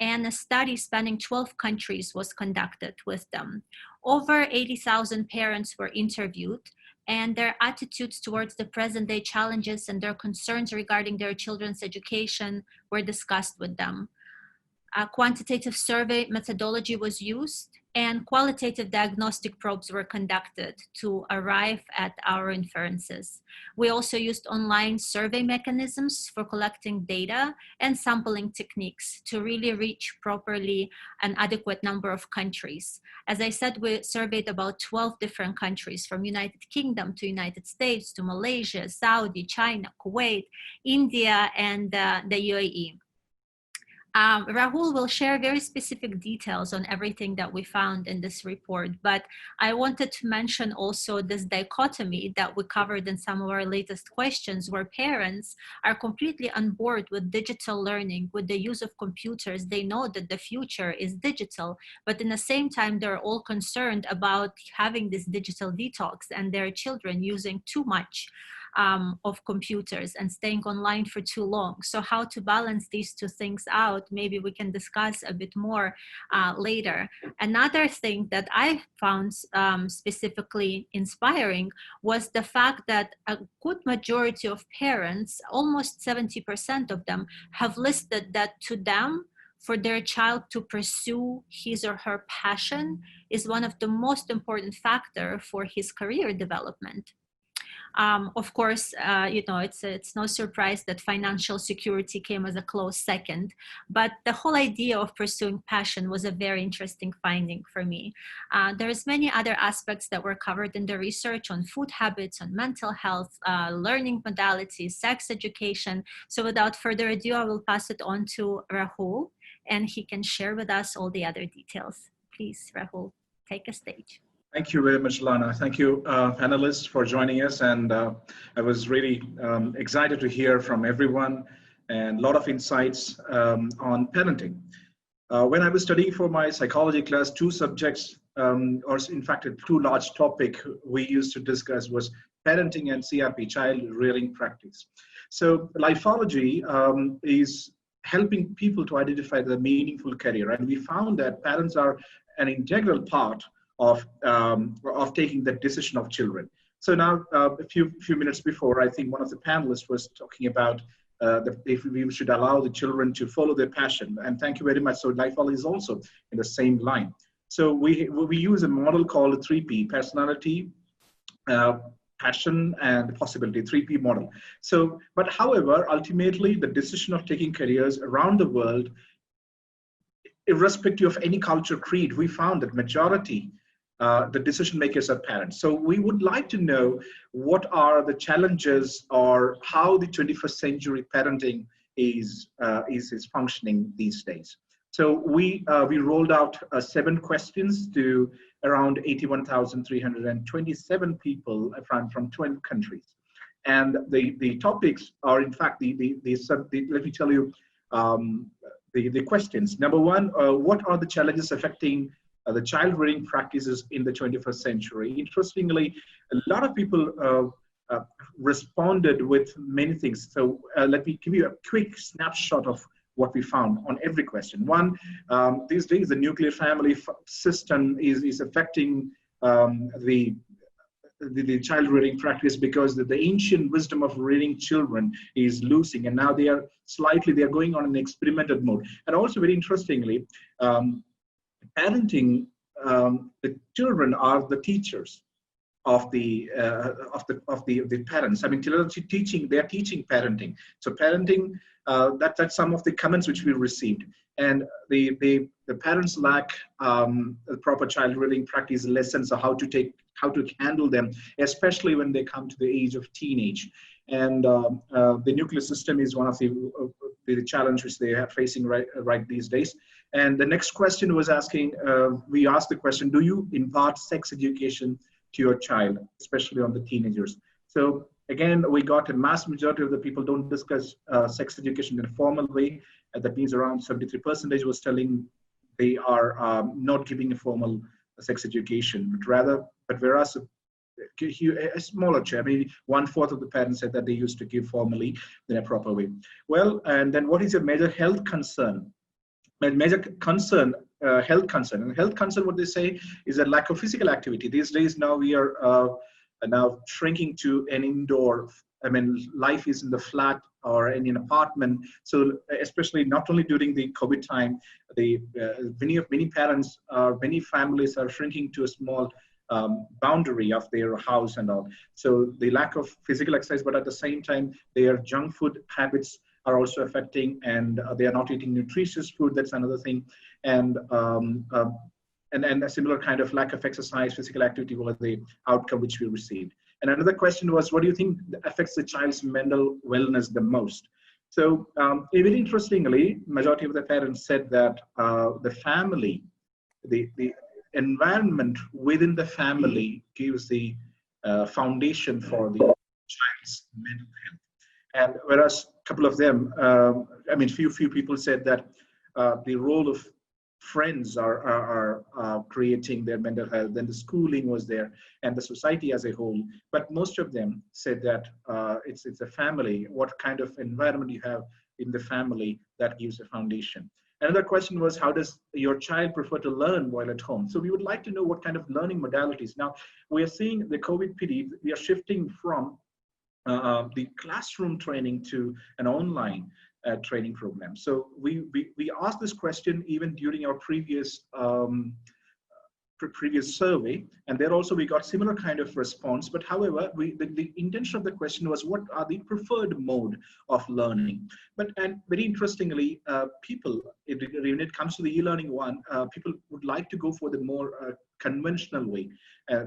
and a study spanning 12 countries was conducted with them. Over 80,000 parents were interviewed, and their attitudes towards the present-day challenges and their concerns regarding their children's education were discussed with them. A quantitative survey methodology was used, and qualitative diagnostic probes were conducted to arrive at our inferences. We also used online survey mechanisms for collecting data and sampling techniques to really reach properly an adequate number of countries. As I said, we surveyed about 12 different countries, from United Kingdom to United States to Malaysia, Saudi, China, Kuwait, India, and the UAE. Rahul will share very specific details on everything that we found in this report, but I wanted to mention also this dichotomy that we covered in some of our latest questions, where parents are completely on board with digital learning, with the use of computers. They know that the future is digital, but in the same time, they're all concerned about having this digital detox and their children using too much of computers and staying online for too long. So how to balance these two things out, maybe we can discuss a bit more later. Another thing that I found specifically inspiring was the fact that a good majority of parents, almost 70% of them, have listed that to them, for their child to pursue his or her passion is one of the most important factors for his career development. Of course, you know, it's no surprise that financial security came as a close second, but the whole idea of pursuing passion was a very interesting finding for me. There's many other aspects that were covered in the research on food habits, on mental health, learning modalities, sex education. So without further ado, I will pass it on to Rahul, and he can share with us all the other details. Please, Rahul, take a stage. Thank you very much, Lana. Thank you, panelists, for joining us. And I was really excited to hear from everyone and a lot of insights on parenting. When I was studying for my psychology class, two subjects, or in fact, two large topics we used to discuss was parenting and CRP, child rearing practice. So Lifology is helping people to identify the meaningful career. And we found that parents are an integral part of taking the decision of children. So now, a few minutes before, I think one of the panelists was talking about if we should allow the children to follow their passion. And thank you very much. So Lifology is also in the same line. So we use a model called 3P, personality, passion, and possibility, 3P model. So, but however, ultimately, the decision of taking careers around the world, irrespective of any culture creed, we found that majority the decision makers are parents. So we would like to know what are the challenges or how the 21st century parenting is functioning these days. So we rolled out 7 questions to around 81,327 people from 12 countries. And the topics are, in fact, let me tell you the questions. Number 1, what are the challenges affecting the child rearing practices in the 21st century? Interestingly, a lot of people responded with many things. So let me give you a quick snapshot of what we found on every question. 1, these days the nuclear family system is affecting the child rearing practice, because the ancient wisdom of rearing children is losing, and now they are going on an experimental mode. And also, very interestingly, parenting, the children are the teachers of the parents. I mean, they're teaching parenting. So parenting, that's some of the comments which we received. And the parents lack proper child rearing practice lessons of how to handle them, especially when they come to the age of teenage. And the nuclear system is one of the challenges which they are facing right these days. And the next question was asking, we asked the question, do you impart sex education to your child, especially on the teenagers? So again, we got a mass majority of the people don't discuss sex education in a formal way. That means around 73% was telling they are not giving a formal sex education, but whereas a smaller share, maybe 1/4 of the parents said that they used to give formally in a proper way. Well, and then what is your major health concern? Health concern. And health concern, what they say is a lack of physical activity. These days now we are now shrinking to an indoor. I mean, life is in the flat or in an apartment. So especially not only during the COVID time, many parents, many families are shrinking to a small boundary of their house and all. So the lack of physical exercise, but at the same time, their junk food habits are also affecting, and they are not eating nutritious food. That's another thing. And a similar kind of lack of exercise, physical activity was the outcome which we received. And another question was, what do you think affects the child's mental wellness the most? So very interestingly, majority of the parents said that the family, the environment within the family gives the foundation for the child's mental health. And whereas a couple of them, few people said that the role of friends are creating their mental health, then the schooling was there, and the society as a whole. But most of them said that it's a family, what kind of environment you have in the family that gives a foundation. Another question was, how does your child prefer to learn while at home? So we would like to know what kind of learning modalities. Now, we are seeing the COVID period, we are shifting from the classroom training to an online training program. So we asked this question even during our previous survey, and there also we got similar kind of response. But however, the intention of the question was, what are the preferred mode of learning? And very interestingly, people, when it comes to the e-learning one, people would like to go for the more conventional way,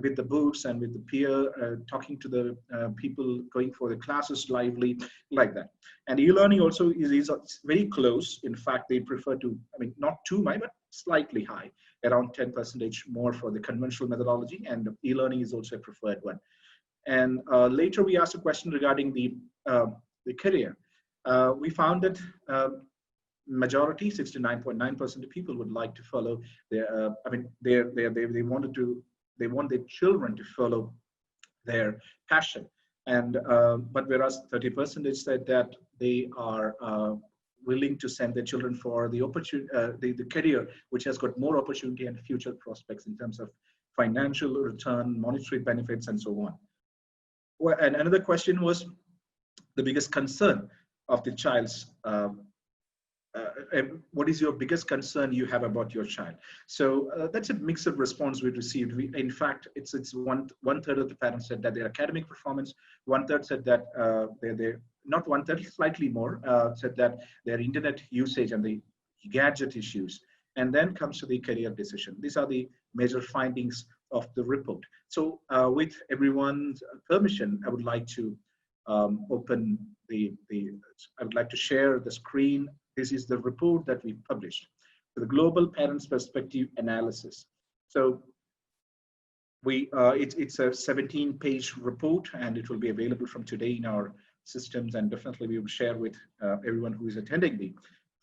with the books and with the peer, talking to the people, going for the classes lively, like that. And e-learning also is very close. In fact, they prefer to, not too high, but slightly high, around 10% more for the conventional methodology, and e-learning is also a preferred one. And later we asked a question regarding the career. We found that majority, 69.9% of people would like to follow their, they want their children to follow their passion. And but whereas 30% said that they are willing to send their children for the opportunity, the career which has got more opportunity and future prospects in terms of financial return, monetary benefits, and so on. Well, and another question was the biggest concern of the child's. What is your biggest concern you have about your child? So that's a mix of response we received. In fact, it's one third of the parents said that their academic performance, 1/3 said that they're not 1/3, slightly more, said that their internet usage and the gadget issues. And then comes to the career decision. These are the major findings of the report. So with everyone's permission, I would like to open I would like to share the screen. This is the report that we published, the Global Parents Perspective Analysis. So it's a 17-page report, and it will be available from today in our systems, and definitely we will share with everyone who is attending the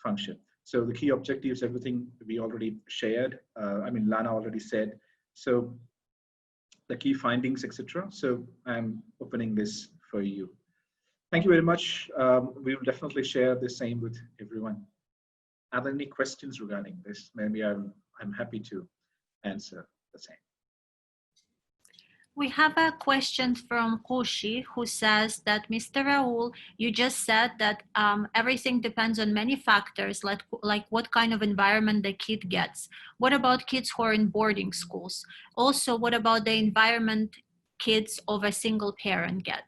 function. So the key objectives, everything we already shared. I mean, Lana already said. So the key findings, etc. So I'm opening this for you. Thank you very much. We will definitely share the same with everyone. Are there any questions regarding this? Maybe I'm happy to answer the same. We have a question from Koshi, who says that, Mr. Rahul, you just said that everything depends on many factors, like what kind of environment the kid gets. What about kids who are in boarding schools? Also, what about the environment kids of a single parent get?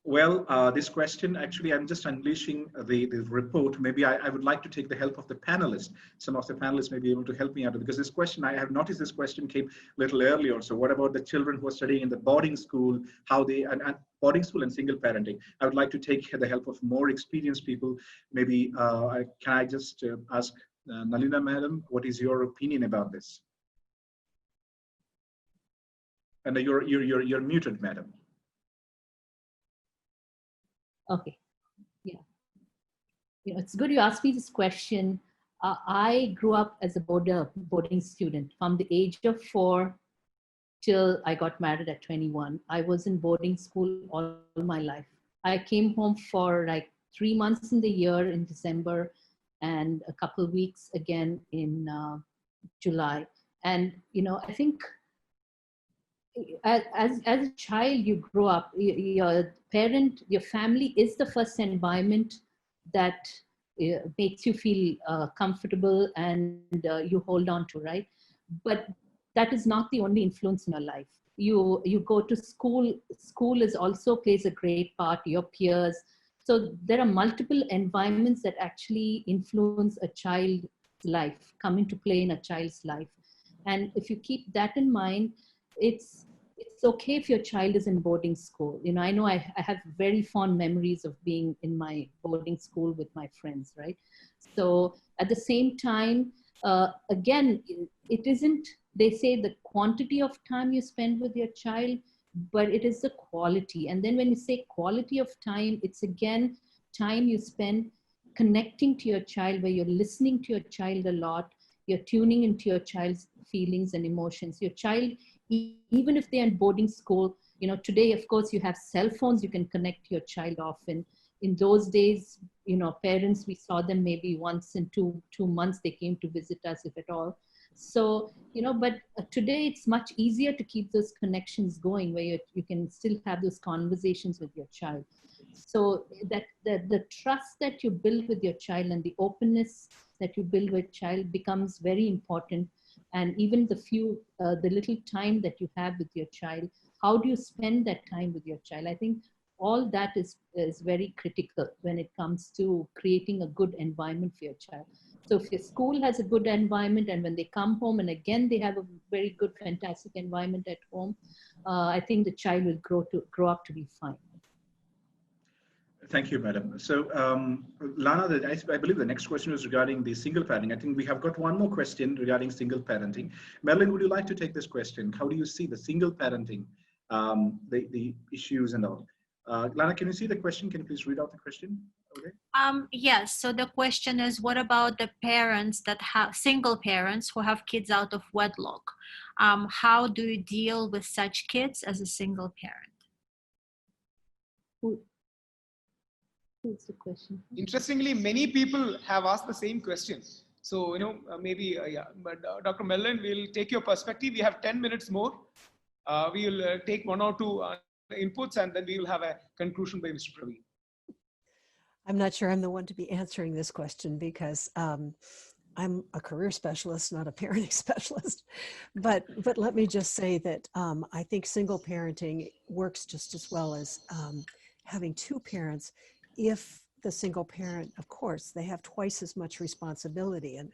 Well, this question, actually, I'm just unleashing the report. Maybe I would like to take the help of the panelists. Some of the panelists may be able to help me out, because this question, I have noticed this question came a little earlier. So what about the children who are studying in the boarding school, how they, and boarding school and single parenting? I would like to take the help of more experienced people. Maybe, can I just ask Nalina Madam, what is your opinion about this? And you're muted, Madam. Okay, yeah. You know, it's good you asked me this question. I grew up as a boarding student from the age of 4 till I got married at 21. I was in boarding school all my life. I came home for like 3 months in the year in December and a couple of weeks again in July. And, you know, I think as a child, you grow up, your parent, your family is the first environment that makes you feel comfortable and you hold on to, right? But that is not the only influence in your life. You go to school, school is also plays a great part, your peers. So there are multiple environments that actually influence a child's life, come into play in a child's life. And if you keep that in mind, it's okay if your child is in boarding school. You know, I know I have very fond memories of being in my boarding school with my friends, right? So at the same time, again, it isn't, they say the quantity of time you spend with your child, but it is the quality. And then when you say quality of time, it's again, time you spend connecting to your child, where you're listening to your child a lot, you're tuning into your child's feelings and emotions. Your child, even if they're in boarding school, you know, today, of course, you have cell phones, you can connect to your child often. In those days, you know, parents, we saw them maybe once in two months, they came to visit us, if at all. So, you know, but today it's much easier to keep those connections going, where you can still have those conversations with your child. So that the trust that you build with your child and the openness that you build with child becomes very important. And even the little time that you have with your child, how do you spend that time with your child? I think all that is very critical when it comes to creating a good environment for your child. So if your school has a good environment, and when they come home and again they have a very good, fantastic environment at home, I think the child will grow up to be fine. Thank you, madam. So, Lana, I believe the next question is regarding the single parenting. I think we have got one more question regarding single parenting. Madeline, would you like to take this question? How do you see the single parenting, the issues and all? Lana, can you see the question? Can you please read out the question? Okay. Yes. So the question is, what about the parents that have single parents who have kids out of wedlock? How do you deal with such kids as a single parent? Who's the question? Interestingly, many people have asked the same question. So, you know, maybe, yeah, but Dr. Mellon, we'll take your perspective. We have 10 minutes more. We will take 1 or 2 inputs, and then we will have a conclusion by Mr. Praveen. I'm not sure I'm the one to be answering this question, because I'm a career specialist, not a parenting specialist. But let me just say that I think single parenting works just as well as having 2 parents. If the single parent, of course, they have twice as much responsibility, and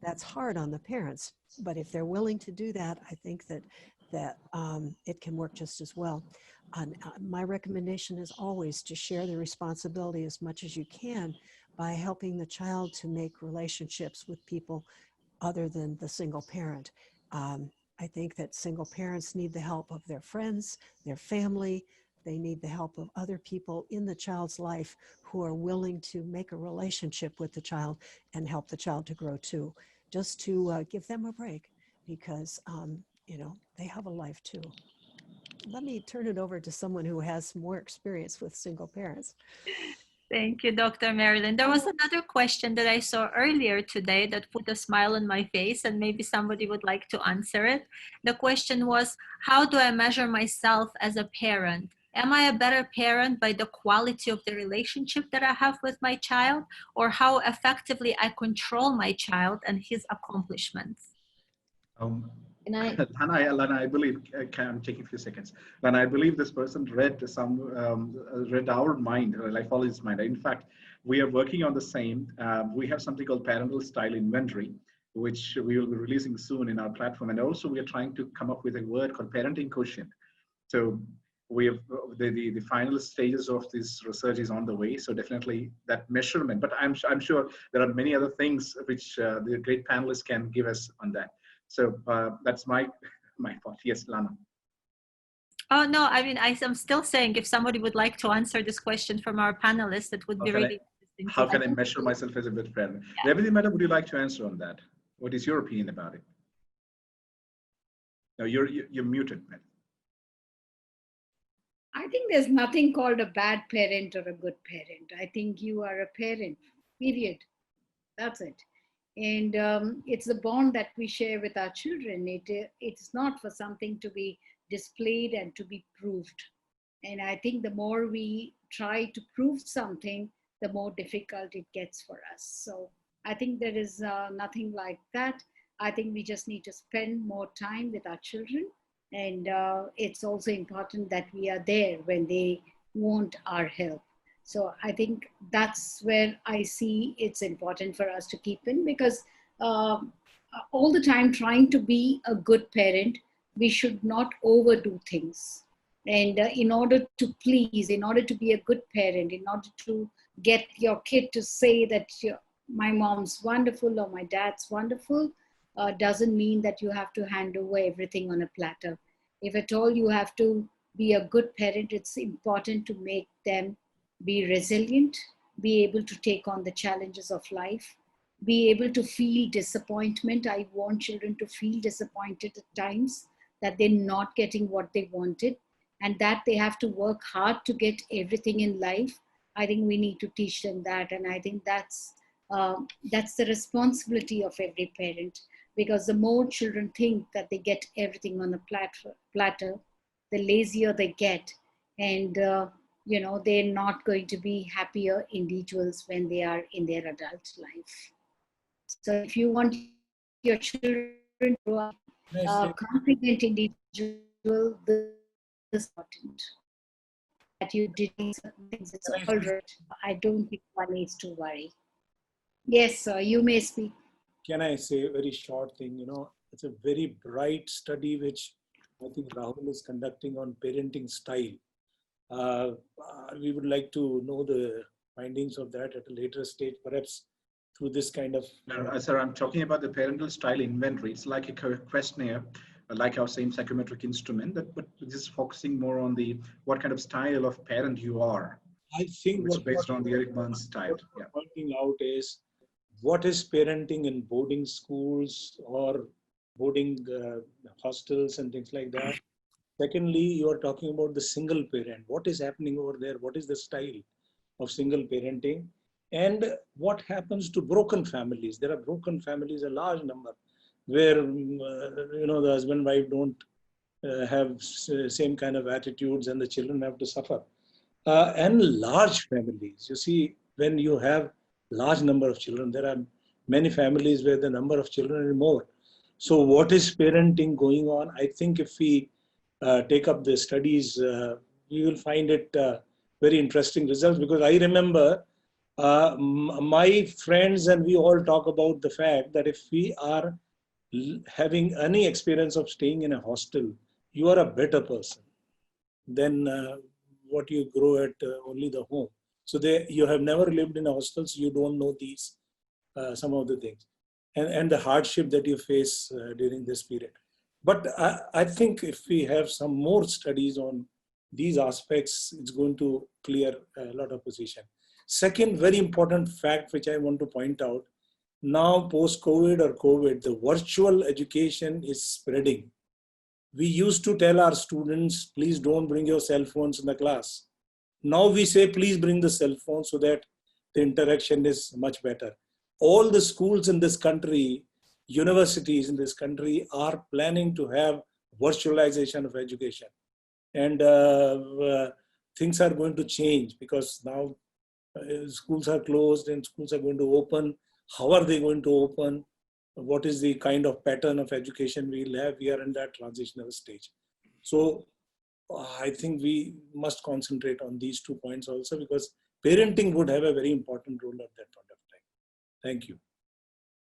that's hard on the parents. But if they're willing to do that, I think that it can work just as well. My recommendation is always to share the responsibility as much as you can by helping the child to make relationships with people other than the single parent. I think that single parents need the help of their friends, their family. They need the help of other people in the child's life who are willing to make a relationship with the child and help the child to grow too, just to give them a break, because you know, they have a life too. Let me turn it over to someone who has more experience with single parents. Thank you, Dr. Marilyn. There was another question that I saw earlier today that put a smile on my face, and maybe somebody would like to answer it. The question was, how do I measure myself as a parent? Am I a better parent by the quality of the relationship that I have with my child, or how effectively I control my child and his accomplishments? Lana, I believe, I'm taking a few seconds. Lana, I believe this person read read our mind, Lifology's mind. In fact, we are working on the same. We have something called parental style inventory, which we will be releasing soon in our platform. And also we are trying to come up with a word called parenting quotient. So we have the final stages of this research is on the way. So definitely that measurement, but I'm sure there are many other things which the great panelists can give us on that. So that's my fault. Yes, Lana. Oh, no, I mean, I'm still saying if somebody would like to answer this question from our panelists, it would be really interesting. How can I measure myself as a good parent? Yeah. Revati, madam, would you like to answer on that? What is your opinion about it? No, you're muted, madam. I think there's nothing called a bad parent or a good parent. I think you are a parent, period. That's it. And it's the bond that we share with our children. It's not for something to be displayed and to be proved. And I think the more we try to prove something, the more difficult it gets for us. So I think there is nothing like that. I think we just need to spend more time with our children. And it's also important that we are there when they want our help. So I think that's where I see it's important for us to keep in, because all the time trying to be a good parent, we should not overdo things. And in order to please, in order to be a good parent, in order to get your kid to say that my mom's wonderful or my dad's wonderful, doesn't mean that you have to hand over everything on a platter. If at all you have to be a good parent, it's important to make them be resilient, be able to take on the challenges of life, be able to feel disappointment. I want children to feel disappointed at times that they're not getting what they wanted, and that they have to work hard to get everything in life. I think we need to teach them that. And I think that's the responsibility of every parent, because the more children think that they get everything on a platter, the lazier they get. And you know, they're not going to be happier individuals when they are in their adult life. So if you want your children to grow up confident individual, this is important. That you did certain things, it's all right. I don't think one needs to worry. Yes, sir, you may speak. Can I say a very short thing? You know, it's a very bright study which I think Rahul is conducting on parenting style. We would like to know the findings of that at a later stage, perhaps through this kind of... No, sir, I'm talking about the parental style inventory. It's like a questionnaire, like our same psychometric instrument, but just focusing more on the what kind of style of parent you are. I think it's based on the Eric Burns style. What we're pointing out is, what is parenting in boarding schools or boarding hostels and things like that. Secondly, you are talking about the single parent. What is happening over there? What is the style of single parenting? And what happens to broken families? There are broken families, a large number, where you know, the husband and wife don't have same kind of attitudes, and the children have to suffer. And large families. You see, when you have large number of children, there are many families where the number of children is more. So what is parenting going on? I think if we take up the studies, we will find it very interesting results, because I remember My friends and we all talk about the fact that if we are having any experience of staying in a hostel, you are a better person than what you grow at only the home. So you have never lived in a hostel, so you don't know these, some of the things, and the hardship that you face during this period. But I think if we have some more studies on these aspects, it's going to clear a lot of position. Second, very important fact which I want to point out, now post-COVID or COVID, the virtual education is spreading. We used to tell our students, please don't bring your cell phones in the class. Now we say, please bring the cell phone so that the interaction is much better. All the schools in this country, universities in this country are planning to have virtualization of education. And things are going to change because now schools are closed and schools are going to open. How are they going to open? What is the kind of pattern of education we'll have? We are in that transitional stage. So I think we must concentrate on these 2 points also, because parenting would have a very important role at that point of time. Thank you.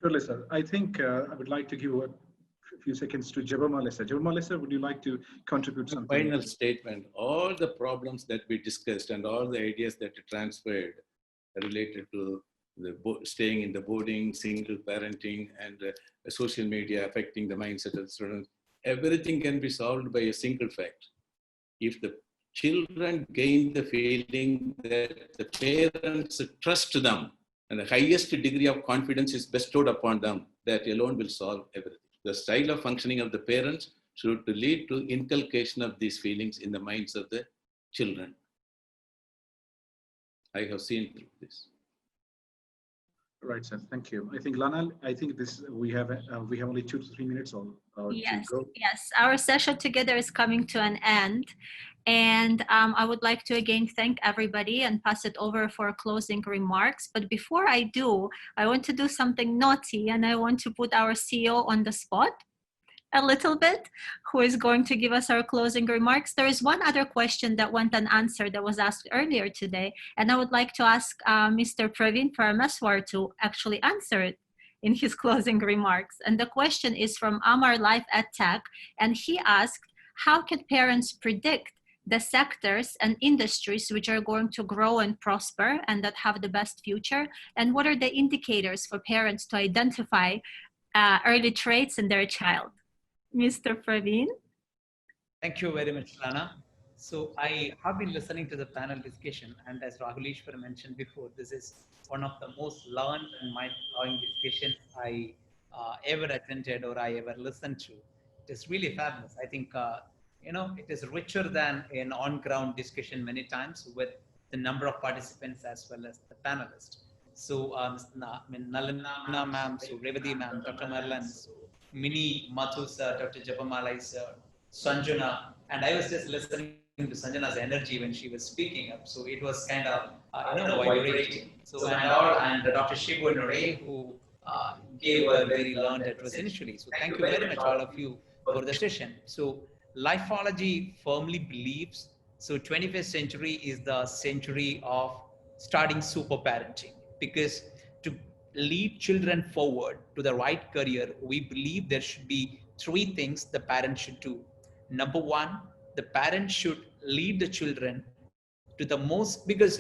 Surely, sir. I think I would like to give a few seconds to Jabamala sir. Jabamala sir, would you like to contribute something? Final statement. All the problems that we discussed and all the ideas that transferred related to the staying in the boarding, single parenting, and social media affecting the mindset of the students, everything can be solved by a single fact. If the children gain the feeling that the parents trust them and the highest degree of confidence is bestowed upon them, that alone will solve everything. The style of functioning of the parents should lead to inculcation of these feelings in the minds of the children. I have seen through this. Right, sir. Thank you. I think Lana, I think we have only 2 to 3 minutes to go. Yes. Our session together is coming to an end, and I would like to again thank everybody and pass it over for closing remarks. But before I do, I want to do something naughty, and I want to put our CEO on the spot a little bit, who is going to give us our closing remarks. There is one other question that went unanswered that was asked earlier today, and I would like to ask Mr. Praveen Parameswar to actually answer it in his closing remarks. And the question is from Amar Life at Tech, and he asked, how can parents predict the sectors and industries which are going to grow and prosper and that have the best future? And what are the indicators for parents to identify early traits in their child? Mr. Praveen? Thank you very much, Lana. So I have been listening to the panel discussion, and as Rahul mentioned before, this is one of the most learned and mind-blowing discussions I ever attended or I ever listened to. It is really fabulous. I think, it is richer than an on-ground discussion many times with the number of participants as well as the panelists. So, Nalina ma'am, so Revati ma'am, Dr. Merlin, so Mini, Mathu sir, Dr. Japamalai sir, Sanjana, and I was just listening to Sanjana's energy when she was speaking up. So it was kind of, vibrating. So, and Dr. Shibu Noreen, who gave a very learned address initially. So thank you very much, all of you, for the session. So Lifology firmly believes, so 21st century is the century of starting super parenting, because to lead children forward to the right career, we believe there should be 3 things the parent should do. Number 1, the parent should lead the children to the most, because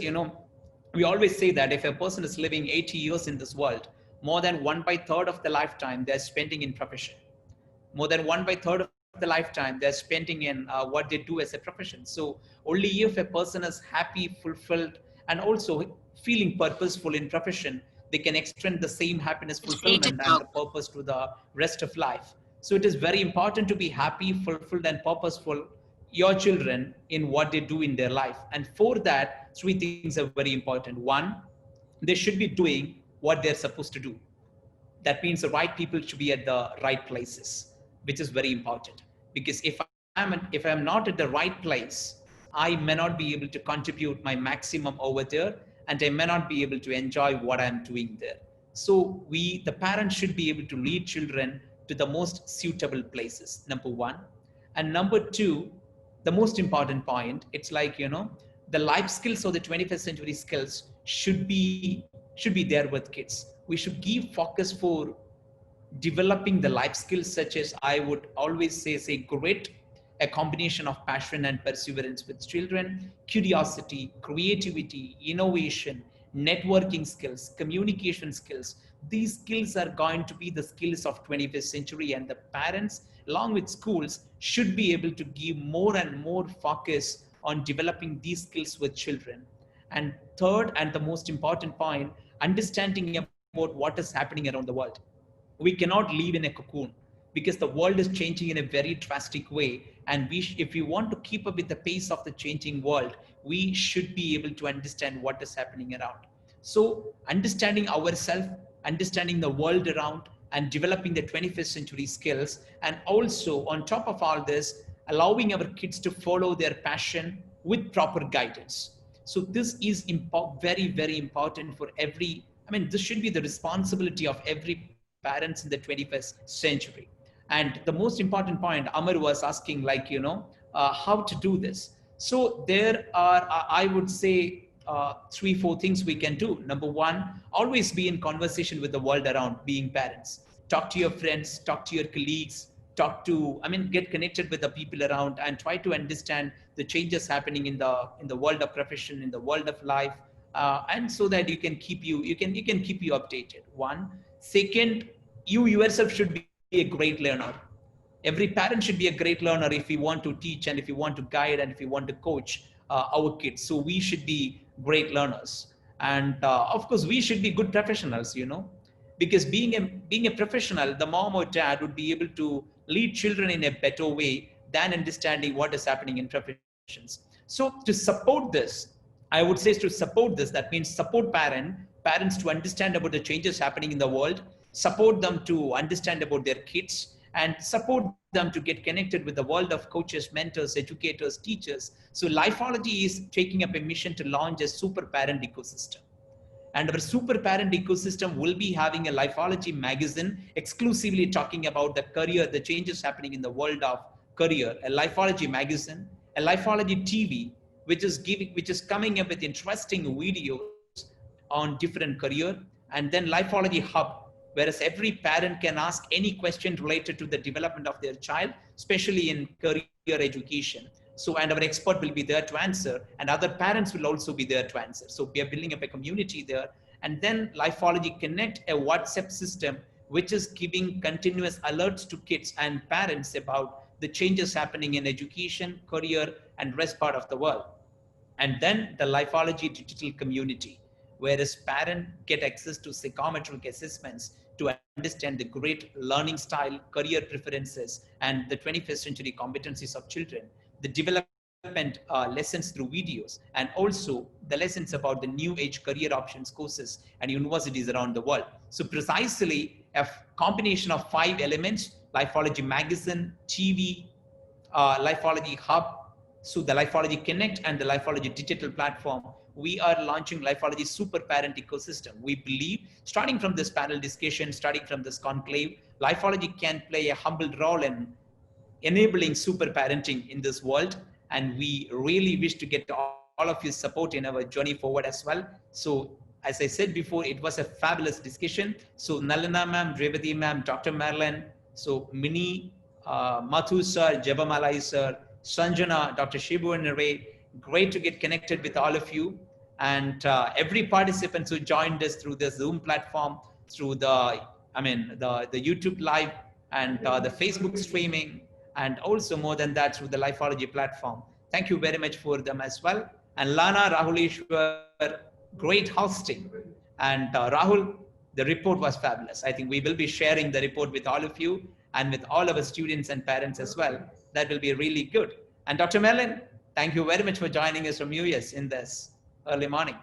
we always say that if a person is living 80 years in this world, more than 1/3 of the lifetime they're spending in profession. More than 1/3 of the lifetime they're spending in what they do as a profession. So only if a person is happy, fulfilled, and also feeling purposeful in profession, they can extend the same happiness, fulfillment, and the purpose to the rest of life. So it is very important to be happy, fulfilled, and purposeful, your children, in what they do in their life. And for that, 3 things are very important. 1, they should be doing what they're supposed to do. That means the right people should be at the right places, which is very important. Because if I'm not at the right place, I may not be able to contribute my maximum over there, and I may not be able to enjoy what I'm doing there. So the parents should be able to lead children to the most suitable places, number 1. And number 2, the most important point, it's like, the life skills or the 21st century skills should be there with kids. We should give focus for developing the life skills such as, I would always say grit, a combination of passion and perseverance with children, curiosity, creativity, innovation, networking skills, communication skills. These skills are going to be the skills of 21st century, and the parents along with schools should be able to give more and more focus on developing these skills with children. And third, and the most important point, understanding about what is happening around the world. We cannot live in a cocoon because the world is changing in a very drastic way. And if we want to keep up with the pace of the changing world, we should be able to understand what is happening around. So understanding ourselves, understanding the world around, and developing the 21st century skills. And also on top of all this, allowing our kids to follow their passion with proper guidance. So this is very, very important for this should be the responsibility of every parents in the 21st century. And the most important point, Amar was asking, how to do this. So there are, I would say, 3-4 things we can do. Number one, always be in conversation with the world around being parents. Talk to your friends, talk to your colleagues, get connected with the people around, and try to understand the changes happening in the world of profession, in the world of life, and so that you can keep you updated. One. Second, you yourself should be a great learner. Every parent should be a great learner if we want to teach, and if we want to guide, and if we want to coach our kids. So we should be great learners. And of course, we should be good professionals, because being a professional, the mom or dad would be able to lead children in a better way than understanding what is happening in professions. So to support this, I would say that means support parents to understand about the changes happening in the world, support them to understand about their kids, and support them to get connected with the world of coaches, mentors, educators, teachers. So Lifology is taking up a mission to launch a super parent ecosystem. And our super parent ecosystem will be having a Lifology magazine exclusively talking about the career, the changes happening in the world of career, a Lifology magazine, a Lifology TV, which is coming up with interesting videos on different career, and then Lifology Hub, whereas every parent can ask any question related to the development of their child, especially in career education. So, and our expert will be there to answer, and other parents will also be there to answer. So we are building up a community there. And then Lifology Connect, a WhatsApp system, which is giving continuous alerts to kids and parents about the changes happening in education, career, and rest part of the world. And then the Lifology digital community, whereas parents get access to psychometric assessments to understand the great learning style, career preferences, and the 21st century competencies of children, the development lessons through videos, and also the lessons about the new age career options courses and universities around the world. So precisely a combination of 5 elements: Lifology magazine, TV, Lifology Hub, so the Lifology Connect, and the Lifology digital platform. We are launching Lifology super parent ecosystem. We believe, starting from this panel discussion, starting from this conclave, Lifology can play a humble role in enabling super parenting in this world. And we really wish to get all of your support in our journey forward as well. So as I said before, it was a fabulous discussion. So Nalina ma'am, Revati ma'am, Dr. Marilyn, so Mini, Mathu sir, Jabamalai sir, Sanjana, Dr. Shibu and Ray, great to get connected with all of you. And every participant who joined us through the Zoom platform, through the YouTube live, and the Facebook streaming, and also more than that through the Lifology platform. Thank you very much for them as well. And Lana, Rahul, great hosting. And Rahul, the report was fabulous. I think we will be sharing the report with all of you and with all our students and parents as well. That will be really good. And Dr. Mellon, thank you very much for joining us from US in this early morning.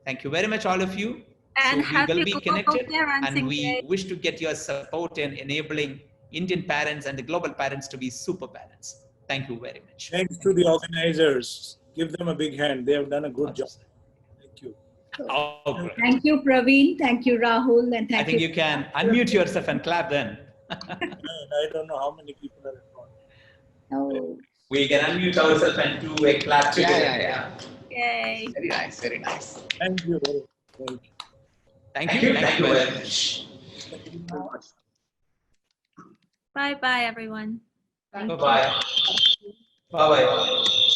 Thank you very much, all of you. And so we will be connected, and we Day. wish to get your support in enabling Indian parents and the global parents to be super parents. Thank you very much. Thanks to the organizers. Give them a big hand. They have done a good job. Thank you. Oh, thank you, Praveen. Thank you, Rahul. And thank you. I think you can unmute yourself and clap then. I don't know how many people are involved. Oh. We can unmute ourselves and do a clap together. Okay. Yay. Very nice, very nice. Thank you. Thank you very much. Bye-bye, everyone. Bye-bye. Bye-bye.